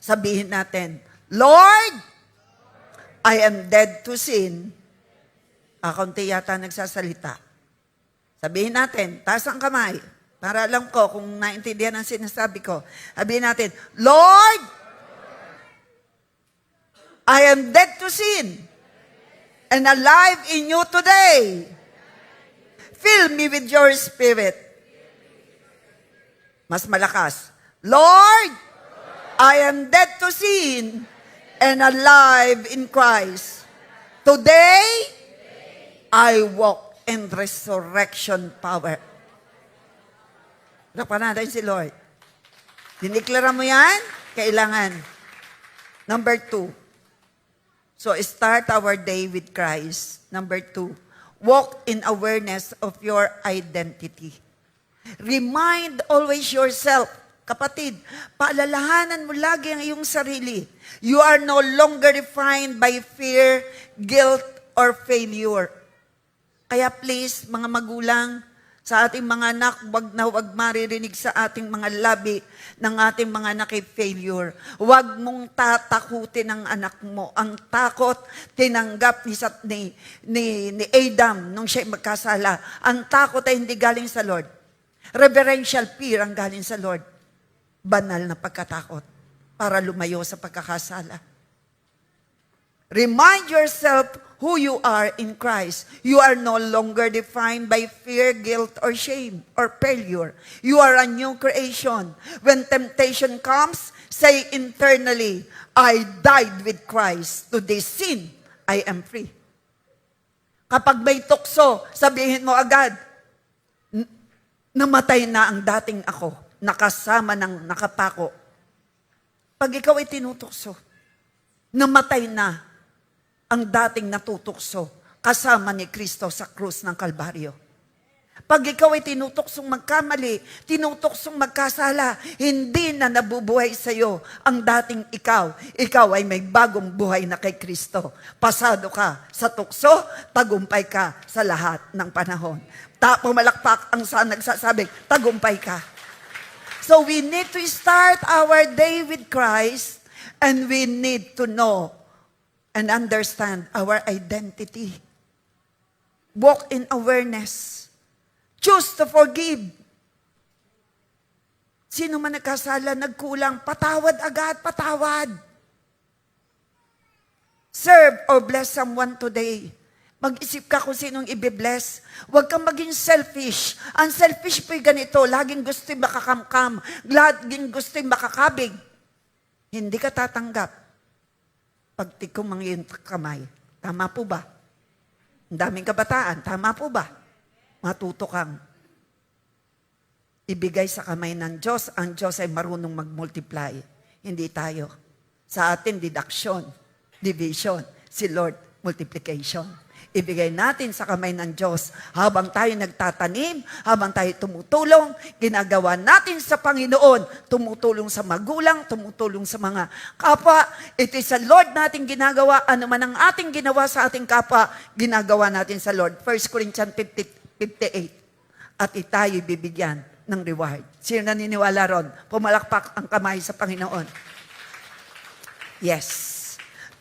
Sabihin natin, Lord, I am dead to sin. Kaunti yata nagsasalita. Sabihin natin, taas ang kamay, para alam ko kung naintindihan ang sinasabi ko. Sabihin natin, Lord, I am dead to sin and alive in you today. Fill me with your spirit. Mas malakas. Lord, I am dead to sin and alive in Christ. Today, I walk in resurrection power. Rapan natin si Lord. Diniklara mo yan? Kailangan. Number 2. So start our day with Christ. Number 2. Walk in awareness of your identity. Remind always yourself, kapatid, paalalahanan mo lagi ang iyong sarili. You are no longer defined by fear, guilt, or failure. Kaya please, mga magulang, sa ating mga anak, wag maririnig sa ating mga labi ng ating mga anak ay failure. Wag mong tatakutin ang anak mo. Ang takot, tinanggap ni Adam nung siya magkasala. Ang takot ay hindi galing sa Lord. Reverential fear ang galing sa Lord. Banal na pagkatakot para lumayo sa pagkakasala. Remind yourself who you are in Christ. You are no longer defined by fear, guilt, or shame, or failure. You are a new creation. When temptation comes, say internally, I died with Christ. To this sin, I am free. Kapag may tukso, sabihin mo agad, Namatay na ang dating ako, nakasama ng nakapako. Pag ikaw ay tinutukso, namatay na ang dating natutukso kasama ni Kristo sa krus ng Kalbaryo. Pag ikaw ay tinutuksong magkamali, tinutuksong magkasala, hindi na nabubuhay sa iyo ang dating ikaw. Ikaw ay may bagong buhay na kay Kristo. Pasado ka sa tukso, tagumpay ka sa lahat ng panahon. Pumalakpak ang nagsasabing, tagumpay ka. So we need to start our day with Christ, and we need to know and understand our identity. Walk in awareness. Choose to forgive. Sino man nagkasala, nagkulang, patawad agad, patawad. Serve or bless someone today. Mag-isip ka kung sinong i-bless. Huwag kang maging selfish. Ang selfish po'y ganito, laging gusto yung makakamkam, laging gusto yung makakabig. Hindi ka tatanggap pag tikom ang iyong kamay. Tama po ba? Ang daming kabataan, tama po ba? Matuto kang ibigay sa kamay ng Diyos. Ang Diyos ay marunong mag-multiply. Hindi tayo. Sa atin, deduction, division. Si Lord, multiplication. Ibigay natin sa kamay ng Diyos. Habang tayo nagtatanim, habang tayo tumutulong, ginagawa natin sa Panginoon, tumutulong sa magulang, tumutulong sa mga kapwa. Ito sa Lord natin ginagawa. Ano man ang ating ginawa sa ating kapwa, ginagawa natin sa Lord. 1 Corinthians 58. At tayo bibigyan ng reward. Sino naniniwala ron? Pumalakpak ang kamay sa Panginoon. Yes.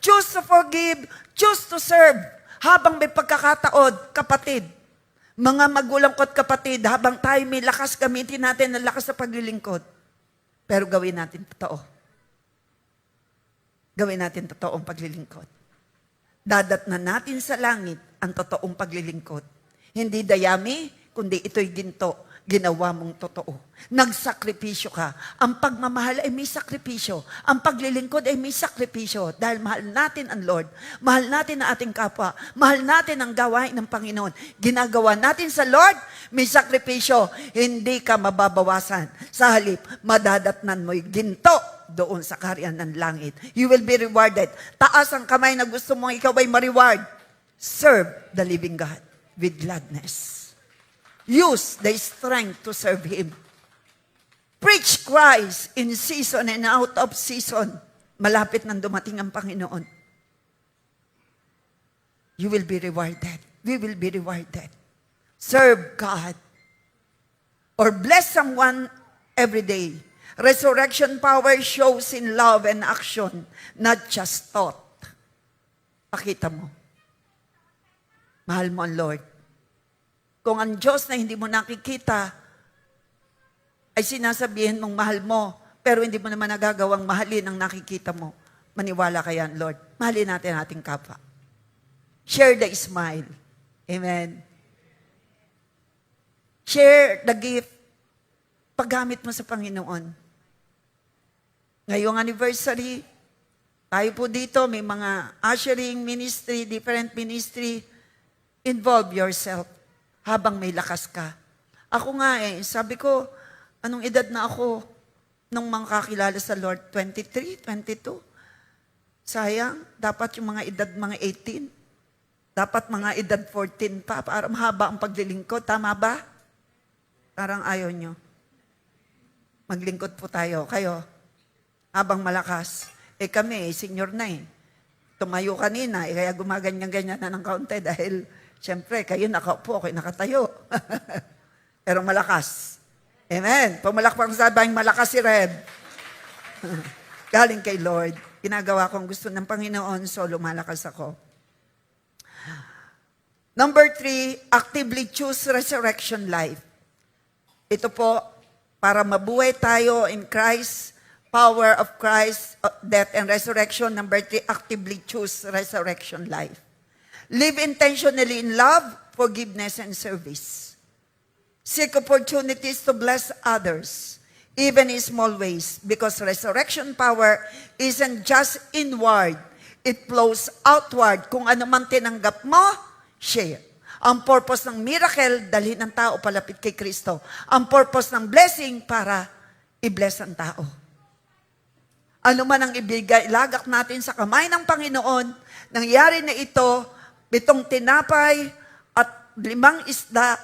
Choose to forgive, choose to serve. Habang may pagkakataon, kapatid, mga magulang ko't kapatid, habang tayo may lakas, gamitin natin ang lakas sa paglilingkod. Pero gawin natin totoo. Gawin natin totoong paglilingkod. Dadatnan natin sa langit ang totoong paglilingkod. Hindi dayami, kundi ito'y ginto. Ginawa mong totoo. Nagsakripisyo ka. Ang pagmamahal ay may sakripisyo. Ang paglilingkod ay may sakripisyo. Dahil mahal natin ang Lord. Mahal natin ang ating kapwa. Mahal natin ang gawain ng Panginoon. Ginagawa natin sa Lord, may sakripisyo. Hindi ka mababawasan. Sa halip, madadatnan mo'y ginto doon sa kaharian ng langit. You will be rewarded. Taas ang kamay na gusto mong ikaw ay ma-reward. Serve the living God with gladness. Use the strength to serve Him. Preach Christ in season and out of season. Malapit nang dumating ang Panginoon. You will be rewarded. We will be rewarded. Serve God. Or bless someone every day. Resurrection power shows in love and action, not just thought. Pakita mo. Mahal mo ang Lord. Kung ang Diyos na hindi mo nakikita, ay sinasabihin mong mahal mo, pero hindi mo naman nagagawang mahalin ang nakikita mo, maniwala ka yan, Lord. Mahalin natin ating kapwa. Share the smile. Amen. Share the gift. Paggamit mo sa Panginoon. Ngayong anniversary, tayo po dito, may mga ushering ministry, different ministry. Involve yourself. Habang may lakas ka. Ako nga sabi ko, anong edad na ako nung mga kakilala sa Lord? 23, 22? Sayang, dapat yung mga edad mga 18. Dapat mga edad 14 pa, para mahaba ang paglilingkod. Tama ba? Parang ayaw nyo. Maglingkod po tayo. Kayo, habang malakas. Kami, senior na Tumayo kanina, kaya gumaganyan-ganyan na ng kaunti dahil siyempre, kayo nakaupo, kayo nakatayo. Pero malakas. Amen. Pumalakpak sa sabay, malakas si Reb. Galing kay Lord. Ginagawa kong gusto ng Panginoon, so lumalakas ako. Number 3, actively choose resurrection life. Ito po, para mabuhay tayo in Christ, power of Christ, death and resurrection. Number 3, actively choose resurrection life. Live intentionally in love, forgiveness, and service. Seek opportunities to bless others, even in small ways, because resurrection power isn't just inward, it flows outward. Kung ano man tinanggap mo, share. Ang purpose ng miracle, dalhin ang tao palapit kay Kristo. Ang purpose ng blessing, para i-bless ang tao. Ano man ang ibigay, ilagak natin sa kamay ng Panginoon, nangyari na ito, 7 tinapay at 5 isda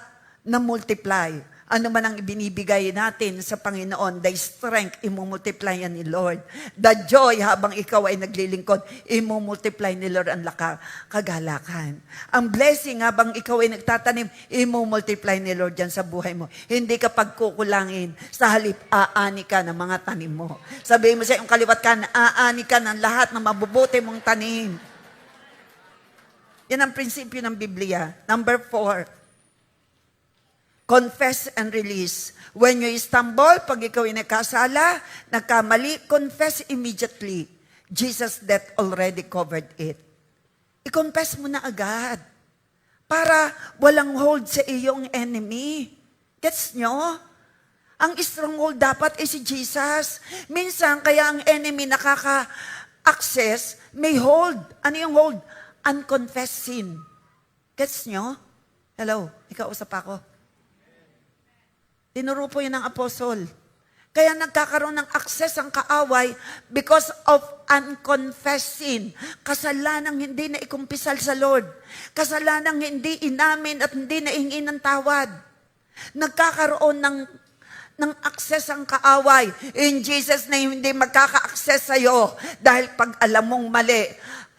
na multiply. Ano man ang ibinibigay natin sa Panginoon, the strength, imumultiply yan ni Lord. The joy, habang ikaw ay naglilingkod, imumultiply ni Lord ang kagalakan. Ang blessing, habang ikaw ay nagtatanim, imumultiply ni Lord yan sa buhay mo. Hindi ka pagkukulangin, sa halip, aani ka ng mga tanim mo. Sabihin mo sa iyong kaliwat ka, aani ka ng lahat ng mabubuti mong tanim. Yan ang prinsipyo ng Biblia. Number 4. Confess and release. When you stumble, pag ikaw ay nagkasala, nagkamali, confess immediately. Jesus' death already covered it. I-confess mo na agad. Para walang hold sa iyong enemy. Gets nyo? Ang stronghold dapat ay si Jesus. Minsan, kaya ang enemy nakaka-access, may hold. Ano yung hold? Unconfessed sin. Gets nyo? Hello, ikaw usap ako. Tinuro po yun ng apostol. Kaya nagkakaroon ng access ang kaaway because of unconfessed sin. Kasalanang hindi na ikumpisal sa Lord. Kasalanang hindi inamin at hindi nahingi ng tawad. Nagkakaroon ng access ang kaaway. In Jesus' name, hindi magkaka-access sa'yo. Dahil pag alam mong mali,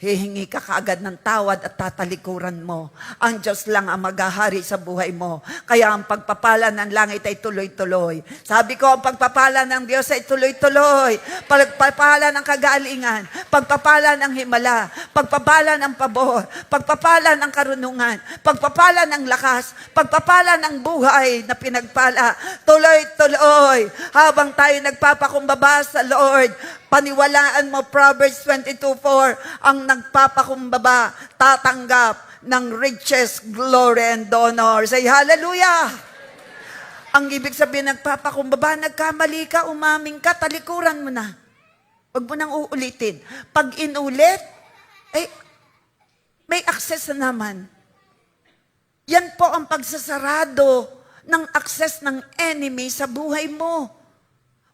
hihingi ka kaagad ng tawad at tatalikuran mo. Ang Diyos lang ang maghahari sa buhay mo. Kaya ang pagpapala ng langit ay tuloy-tuloy. Sabi ko, ang pagpapala ng Diyos ay tuloy-tuloy. Pagpapala ng kagalingan, pagpapala ng himala, pagpapala ng pabor, pagpapala ng karunungan, pagpapala ng lakas, pagpapala ng buhay na pinagpala. Tuloy-tuloy. Habang tayo nagpapakumbaba sa Lord, paniwalaan mo, Proverbs 22:4, ang nagpapakumbaba, tatanggap ng riches, glory, and honor. Say hallelujah! Ang ibig sabihin, nagpapakumbaba, nagkamali ka, umaming ka, talikuran mo na. Huwag mo nang uulitin. Pag inulit, may access na naman. Yan po ang pagsasarado ng access ng enemy sa buhay mo.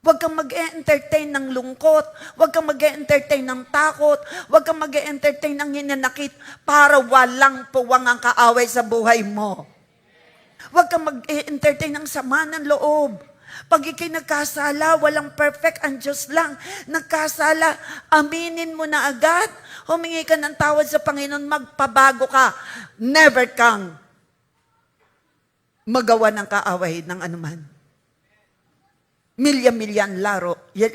Huwag kang mag-e-entertain ng lungkot. Huwag kang mag-e-entertain ng takot. Huwag kang mag-e-entertain ng hinanakit para walang puwang ang kaaway sa buhay mo. Huwag kang mag-e-entertain ng sama ng loob. Pag ikay nagkasala, walang perfect, ang Diyos lang. Nagkasala, aminin mo na agad. Humingi ka ng tawad sa Panginoon, magpabago ka. Never kang magawa ng kaaway ng anuman. Milya-milyan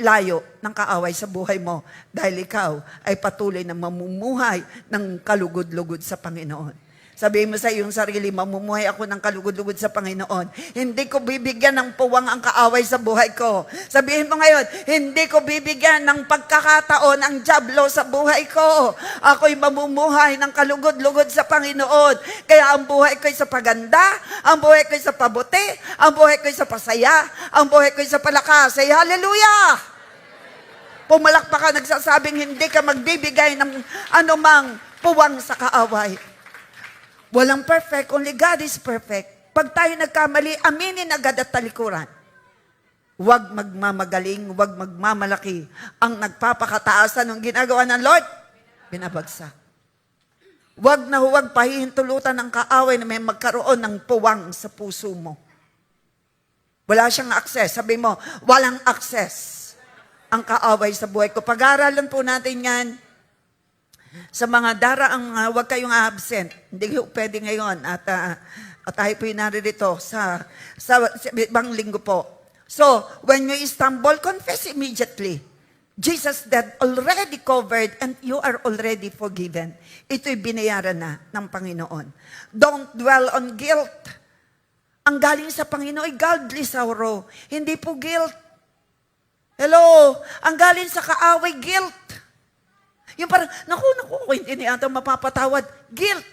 layo ng kaaway sa buhay mo dahil ikaw ay patuloy na mamumuhay ng kalugod-lugod sa Panginoon. Sabihin mo sa iyong sarili, mamumuhay ako ng kalugod-lugod sa Panginoon. Hindi ko bibigyan ng puwang ang kaaway sa buhay ko. Sabihin mo ngayon, hindi ko bibigyan ng pagkakataon ang dyablo sa buhay ko. Ako'y mamumuhay ng kalugod-lugod sa Panginoon. Kaya ang buhay ko'y sa paganda, ang buhay ko'y sa pabuti, ang buhay ko'y sa pasaya, ang buhay ko'y sa palakas. Say hallelujah! Pumalakpak ka, nagsasabing hindi ka magbibigay ng anumang puwang sa kaaway. Walang perfect, only God is perfect. Pag tayo nagkamali, aminin agad at talikuran. Huwag magmamagaling, huwag magmamalaki. Ang nagpapakataasan ng ginagawa ng Lord, binabagsak. Huwag na huwag pahihintulutan ng kaaway na may magkaroon ng puwang sa puso mo. Wala siyang access. Sabi mo, walang access ang kaaway sa buhay ko. Pag-aaralan po natin yan. Sa mga daraang, huwag kayong absent. Hindi ko pwede ngayon. At tayo po yung naririto sa ibang linggo po. So, when you stumble, confess immediately. Jesus' death already covered and you are already forgiven. Ito'y binayaran na ng Panginoon. Don't dwell on guilt. Ang galing sa Panginoon ay godly sorrow. Hindi po guilt. Hello? Ang galing sa kaaway, guilt. Yung parang, naku, hindi niya ito mapapatawad. Guilt.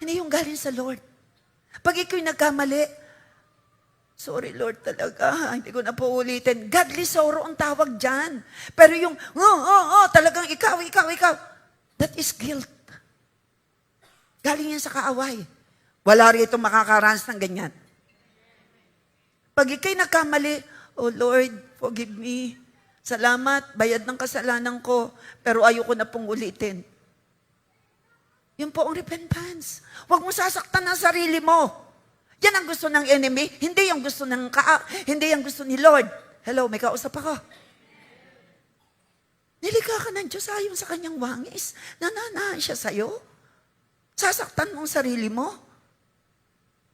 Hindi yung galing sa Lord. Pag ikaw nagkamali, sorry Lord talaga, hindi ko na po ulitin. Godly sorrow ang tawag dyan. Pero yung, talagang ikaw, that is guilt. Galing yan sa kaaway. Wala rito makakaranas ng ganyan. Pag ikay nagkamali, oh Lord, forgive me. Salamat, bayad ng kasalanan ko, pero ayoko na pong ulitin. Yun po ang repentance. Huwag mo sasaktan ang sarili mo. Yan ang gusto ng enemy, hindi yung gusto hindi yung gusto ni Lord. Hello, may kausap ako. Nilikha ka ng Diyos ayon sa kanyang wangis. Nananahan siya sa'yo. Sasaktan mo ang sarili mo.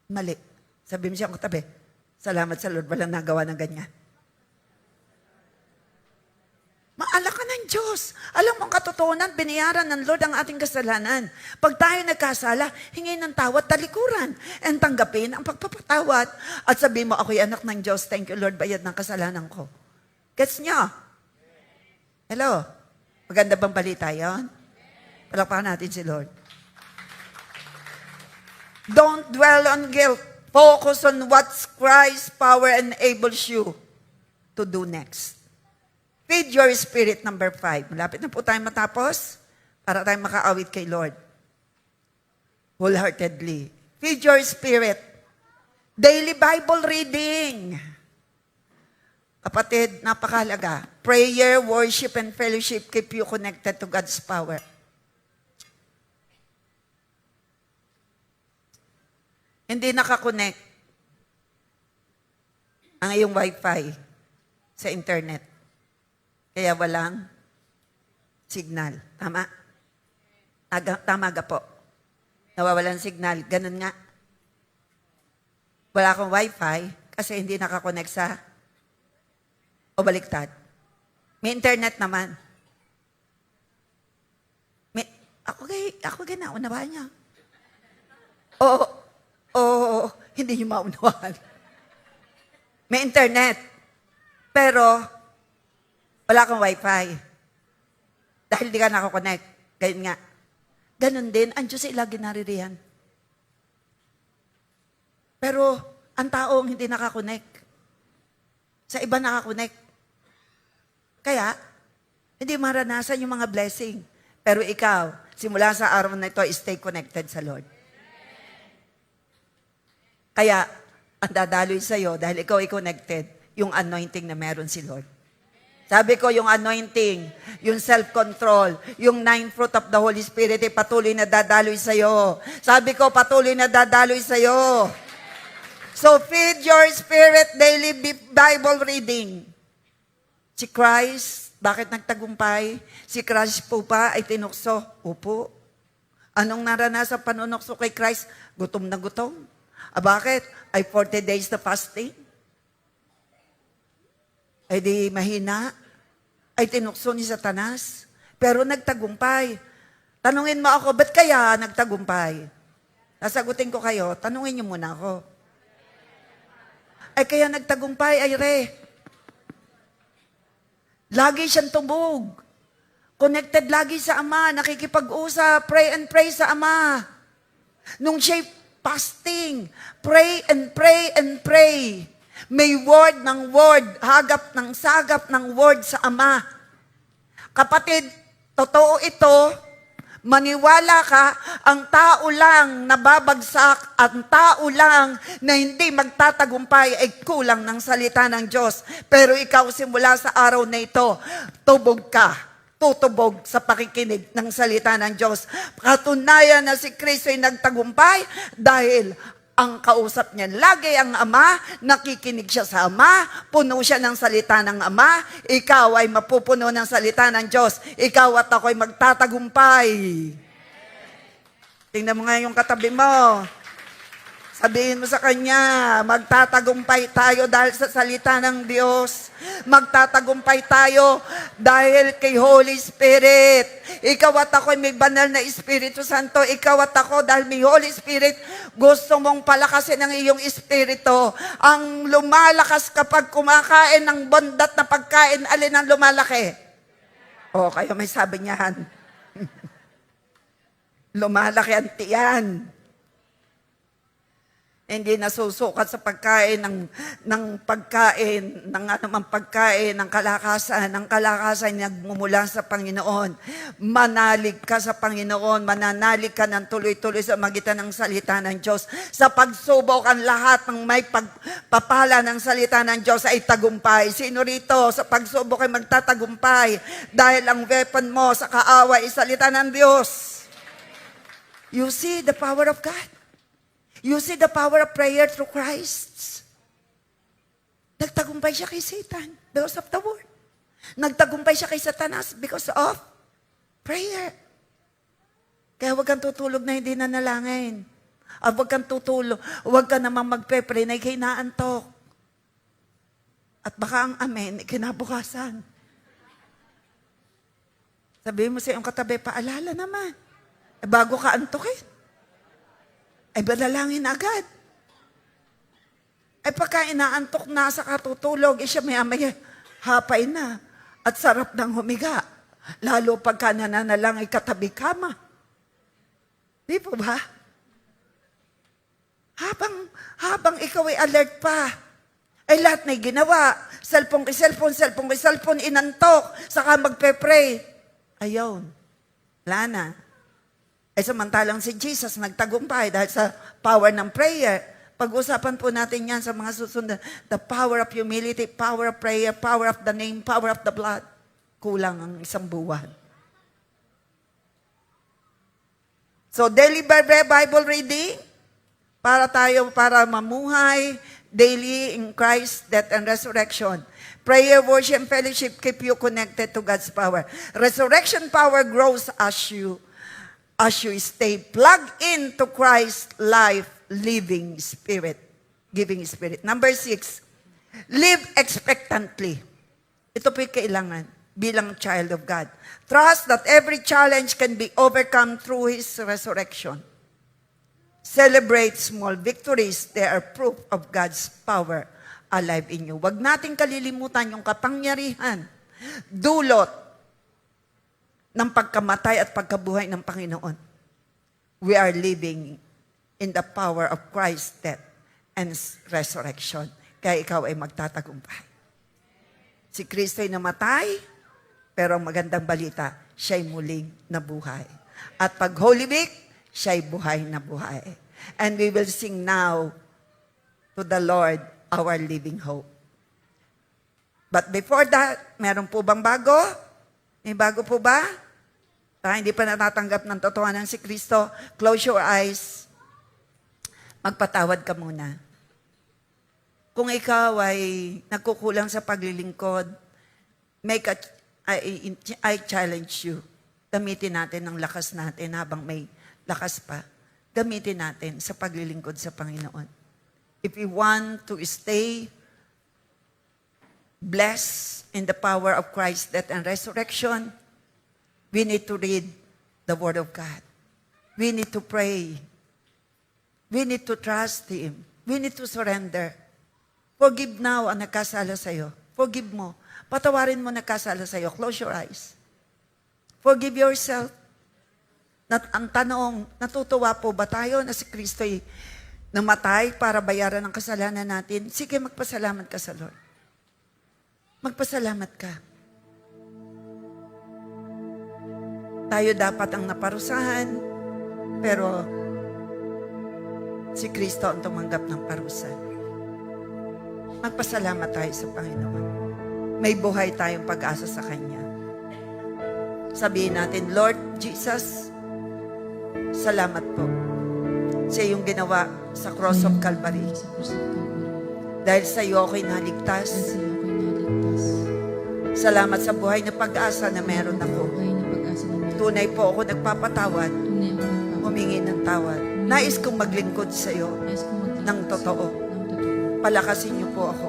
Mali. Sabi mo siya ang katabi, salamat sa Lord, walang nagawa ng ganyan. Maala ka ng Diyos. Alam mo ang katotohanan, binayaran ng Lord ang ating kasalanan. Pag tayo nagkasala, hingin ng tawad, talikuran, and tanggapin ang pagpapatawad. At sabihin mo, ako'y anak ng Diyos, thank you Lord, bayad ng kasalanan ko. Gets nyo? Hello? Maganda bang balita yun? Palakpakan natin si Lord. Don't dwell on guilt. Focus on what Christ's power enables you to do next. Feed your spirit, number 5. Malapit na po tayo matapos para tayo makaawit kay Lord. Wholeheartedly. Feed your spirit. Daily Bible reading. Kapatid, napakahalaga. Prayer, worship, and fellowship keep you connected to God's power. Hindi nakakonect ang iyong wifi sa internet. Kaya walang signal. Tama? Tama ga po. Nawawalan signal. Ganun nga. Wala akong wifi kasi hindi nakakonect sa o baliktad. May internet naman. Ako gay naunawahan niya. Oo, hindi niyo maunawahan. May internet. Pero, wala kang wifi. Dahil di ka nakakonect. Ganyan nga. Ganun din, ang Diyos ay lagi naririyan. Pero, ang taong hindi nakakonect. Sa iba nakakonect. Kaya, hindi maranasan yung mga blessing. Pero ikaw, simula sa araw na ito, stay connected sa Lord. Kaya, ang dadaloy sa'yo, dahil ikaw ay connected, yung anointing na meron si Lord. Sabi ko, yung anointing, yung self-control, yung 9 fruit of the Holy Spirit ay patuloy na dadaloy sa'yo. Sabi ko, patuloy na dadaloy sa'yo. So, feed your spirit daily Bible reading. Si Christ, bakit nagtagumpay? Si Christ po pa ay tinukso. Opo. Anong naranasan panunokso kay Christ? Gutom na gutom. Bakit? Ay 40 days na fasting. Ay di mahina. Ay tinukso ni Satanas. Pero nagtagumpay. Tanungin mo ako, ba't kaya nagtagumpay? Nasagutin ko kayo, tanungin niyo muna ako. Ay kaya nagtagumpay, ay re. Lagi siyang tubog. Connected lagi sa Ama, nakikipag-usap, pray and pray sa Ama. Nung siya'y fasting, pray and pray and pray. May word ng word, hagap ng sagap ng word sa Ama. Kapatid, totoo ito, maniwala ka, ang tao lang nababagsak, ang tao lang na hindi magtatagumpay ay kulang ng salita ng Diyos. Pero ikaw simula sa araw na ito, tubog ka. Tutubog sa pakikinig ng salita ng Diyos. Katunayan na si Kristo ay nagtagumpay dahil ang kausap niya lagi ang Ama, nakikinig siya sa Ama, puno siya ng salita ng Ama, ikaw ay mapupuno ng salita ng Diyos, ikaw at ako ay magtatagumpay. Tingnan mo nga yung katabi mo. Sabihin mo sa kanya, magtatagumpay tayo dahil sa salita ng Diyos. Magtatagumpay tayo dahil kay Holy Spirit. Ikaw at ako ay may banal na Espiritu Santo. Ikaw at ako dahil may Holy Spirit, gusto mong palakasin ang iyong Espiritu. Ang lumalakas kapag kumakain ng bondat na pagkain, alin ang lumalaki? O, kayo may sabi niyan. Lumalaki ang tiyan. Hindi nasusukat sa pagkain ng pagkain, ng anumang pagkain, ng kalakasan. Ang kalakasan nagmumula sa Panginoon. Manalig ka sa Panginoon, mananalig ka ng tuloy-tuloy sa magitan ng salita ng Diyos. Sa pagsubok, ang lahat ng may pagpapala ng salita ng Diyos ay tagumpay. Sino rito sa pagsubok ay magtatagumpay dahil ang weapon mo sa kaaway ay salita ng Diyos. You see the power of God. You see the power of prayer through Christ. Nagtagumpay siya kay Satan because of the word. Nagtagumpay siya kay Satanas because of prayer. Kaya huwag kang tutulog na hindi nanalangin. At huwag kang tutulog, huwag ka namang magpe-pray na ikay naantok. At baka ang amen, kinabukasan. Sabihin mo sa iyong katabi, paalala naman. Bago ka antokin. Ay badalangin agad. Ay pagka inaantok na sa katutulog, siya maya-maya hapay na at sarap ng humiga. Lalo pagka nananalang ay katabi kama. Di po ba? Habang ikaw ay alert pa, ay lahat may ginawa. Cellphone kay cellphone, inantok, saka magpe-pray. Ayaw. Wala na. Ay samantalang si Jesus nagtagumpay dahil sa power ng prayer. Pag-usapan po natin yan sa mga susunod. The power of humility, power of prayer, power of the name, power of the blood. Kulang ang isang buwan. So daily Bible reading, para mamuhay daily in Christ's death and resurrection. Prayer, worship, and fellowship keep you connected to God's power. Resurrection power grows as you stay plugged into Christ's life, living spirit, giving spirit. Number 6, live expectantly. Ito po'y kailangan bilang child of God. Trust that every challenge can be overcome through His resurrection. Celebrate small victories. They are proof of God's power alive in you. Huwag nating kalilimutan yung kapangyarihan, dulot ng pagkamatay at pagkabuhay ng Panginoon. We are living in the power of Christ's death and resurrection. Kaya ikaw ay magtatagumpay. Si Kristo ay namatay, pero ang magandang balita, siya'y muling nabuhay. At pag Holy Week, siya'y buhay na buhay. And we will sing now to the Lord, our living hope. But before that, meron po bang bago? May bago po ba? Hindi pa natatanggap ng totohanan si Kristo, close your eyes. Magpatawad ka muna. Kung ikaw ay nagkukulang sa paglilingkod, I challenge you. Gamitin natin ang lakas natin habang may lakas pa. Gamitin natin sa paglilingkod sa Panginoon. If we want to stay blessed in the power of Christ's death and resurrection, we need to read the Word of God. We need to pray. We need to trust Him. We need to surrender. Forgive now ang nagkasala sa'yo. Forgive mo. Patawarin mo nagkasala sa'yo. Close your eyes. Forgive yourself. Ang tanong, natutuwa po ba tayo na si Kristo'y namatay para bayaran ang kasalanan natin? Sige, magpasalamat ka sa Lord. Magpasalamat ka. Tayo dapat ang naparusahan, pero si Kristo ang tumanggap ng parusa. Magpasalamat tayo sa Panginoon. May buhay tayong pag-asa sa Kanya. Sabihin natin, Lord Jesus, salamat po sa iyong ginawa sa cross of Calvary. Dahil sa iyo ako'y naligtas. Salamat sa buhay na pag-asa na meron ako. Tunay po ako nagpapatawad, humingi ng tawad. Nais kong maglingkod sa iyo ng totoo. Palakasin niyo po ako.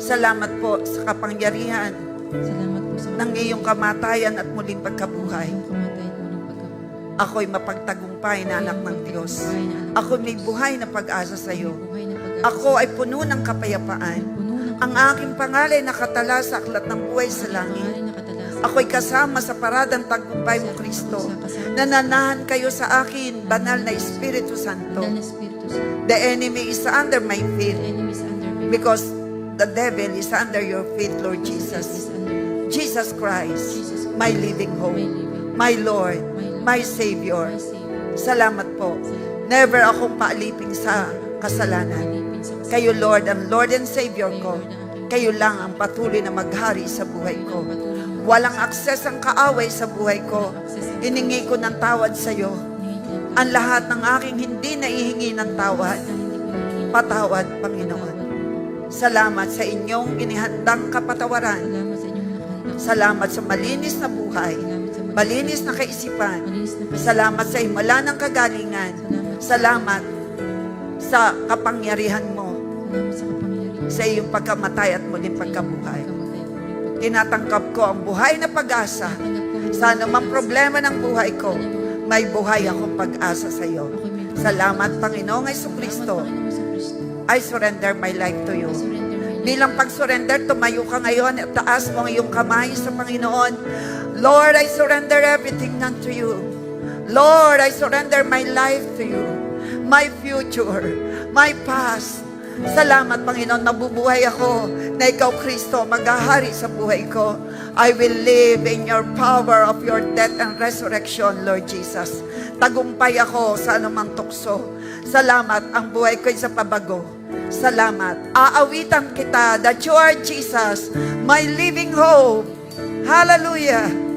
Salamat po sa kapangyarihan ng iyong kamatayan at muling pagkabuhay. Ako'y mapagtagumpay na anak ng Diyos. Ako may buhay na pag-asa sa iyo. Ako ay puno ng kapayapaan. Ang aking pangalan nakatala sa aklat ng buhay sa langit. Ako'y kasama sa paradang tagumpay mo, Kristo. Nananahan kayo sa akin, banal na Espiritu Santo. The enemy is under my feet because the devil is under your feet, Lord Jesus. Jesus Christ, my living hope, my Lord, my Savior. Salamat po. Never akong paalipin sa kasalanan. Kayo, Lord, ang Lord and Savior ko. Kayo lang ang patuloy na maghari sa buhay ko. Walang akses ang kaaway sa buhay ko. Hiningi ko ng tawad sa iyo. Ang lahat ng aking hindi naihingi ng tawad, patawad, Panginoon. Salamat sa inyong inihandang kapatawaran. Salamat sa malinis na buhay, malinis na kaisipan. Salamat sa himala ng kagalingan. Salamat sa kapangyarihan mo, sa iyong pagkamatay at muling pagkabuhay. Tinatanggap ko ang buhay na pag-asa. Sa anumang problema ng buhay ko, may buhay akong pag-asa sa iyo. Salamat, Panginoong Jesucristo. I surrender my life to you. Bilang pag-surrender, tumayo ka ngayon at taas mo ang iyong kamay sa Panginoon. Lord, I surrender everything unto you. Lord, I surrender my life to you. My future, my past. Salamat, Panginoon, nabubuhay ako na ikaw, Kristo, maghahari sa buhay ko. I will live in your power of your death and resurrection, Lord Jesus. Tagumpay ako sa anumang tukso. Salamat, ang buhay ko'y sa pabago. Salamat. Aawitan kita that you are Jesus, my living hope. Hallelujah.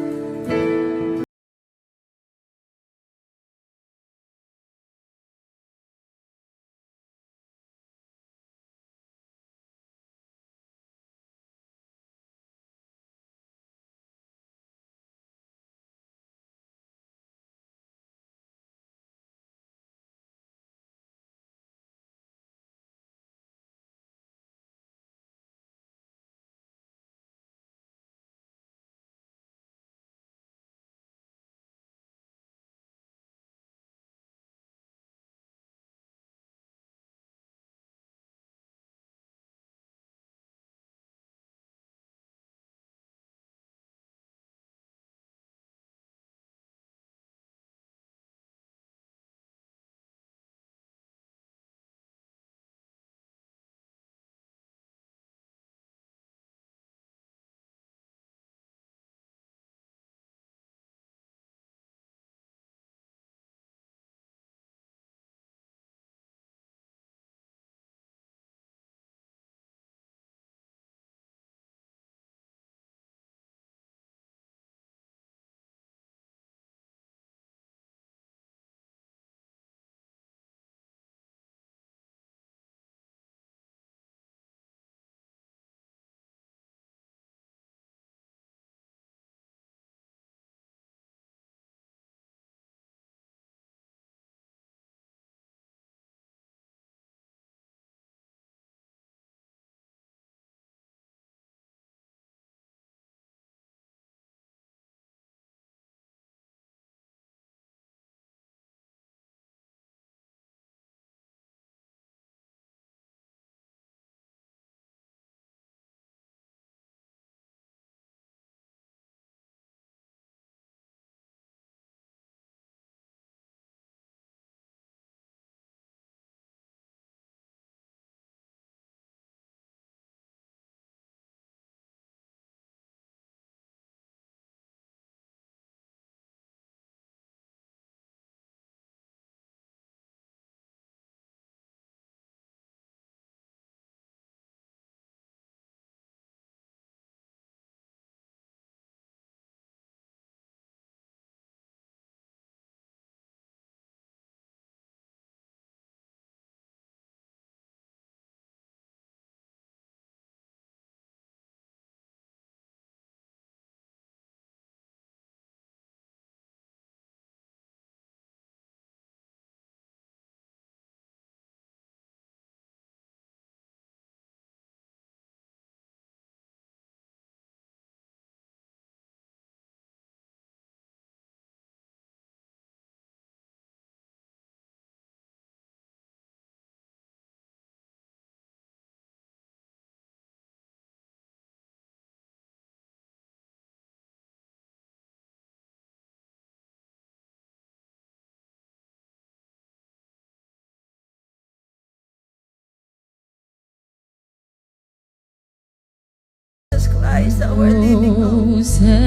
Jesus Christ, our living hope. Hosanna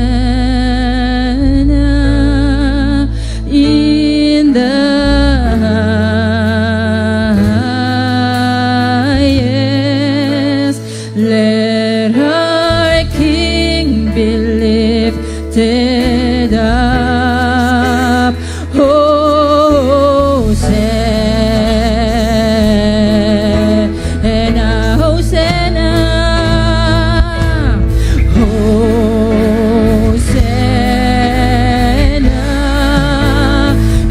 in the highest. Let our King be lifted up. Hosanna, Hosanna, Hosanna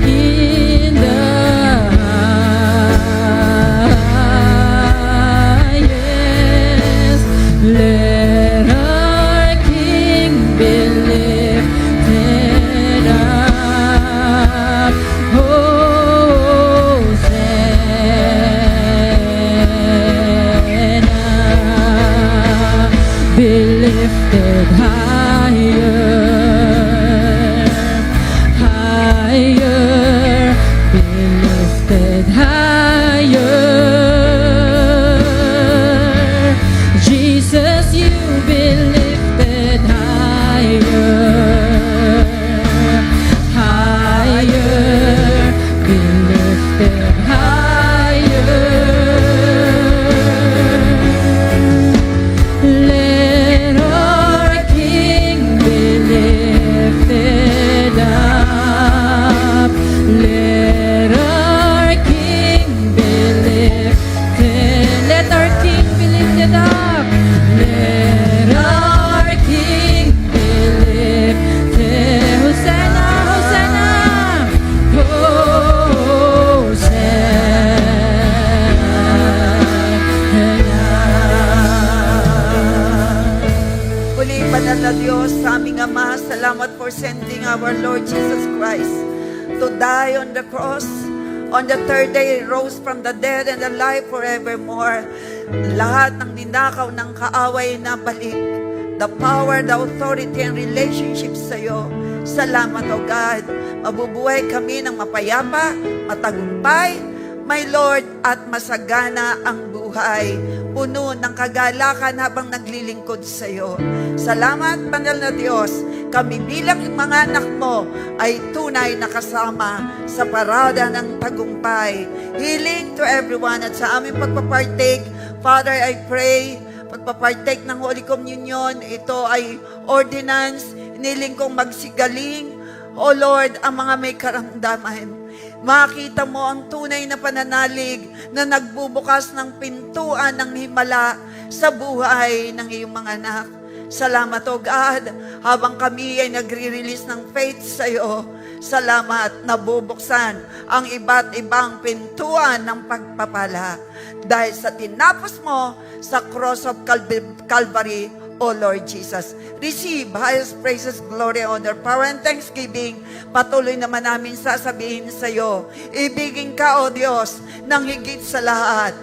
in the highest. Let our King be lifted up. Hosanna, be lifted higher, higher, be lifted higher. Jesus, you be lifted higher, higher, be lifted higher. Let our King be lifted up. Let our King be lifted. Let our King be lifted up. Let our King be lifted. Hosanna, Hosanna, Hosanna. Muli, banal na Diyos, sa aming Ama, salamat for sending our Lord Jesus Christ to die on the cross. On the third day, He rose from the dead and alive forevermore. Lahat ng ninakaw ng kaaway na balik. The power, the authority, and relationship sa iyo. Salamat, O God. Mabubuhay kami ng mapayapa, matagumpay, my Lord, at masagana ang buhay. Puno ng kagalakan habang naglilingkod sa iyo. Salamat, banal na Diyos. Kami bilang mga anak mo ay tunay na kasama sa parada ng tagumpay. Healing to everyone at sa aming pagpapartake, Father, I pray, pagpapartake ng Holy Communion, ito ay ordinance, niling kong magsigaling, O Lord, ang mga may karamdaman. Makita mo ang tunay na pananalig na nagbubukas ng pintuan ng himala sa buhay ng iyong mga anak. Salamat, O God, habang kami ay nagre-release ng faith sa iyo. Salamat, nabubuksan ang iba't ibang pintuan ng pagpapala. Dahil sa tinapos mo sa cross of Calvary, O Lord Jesus. Receive highest praises, glory, honor, power, and thanksgiving. Patuloy naman namin sasabihin sa iyo, ibigin ka, O Diyos, ng higit sa lahat.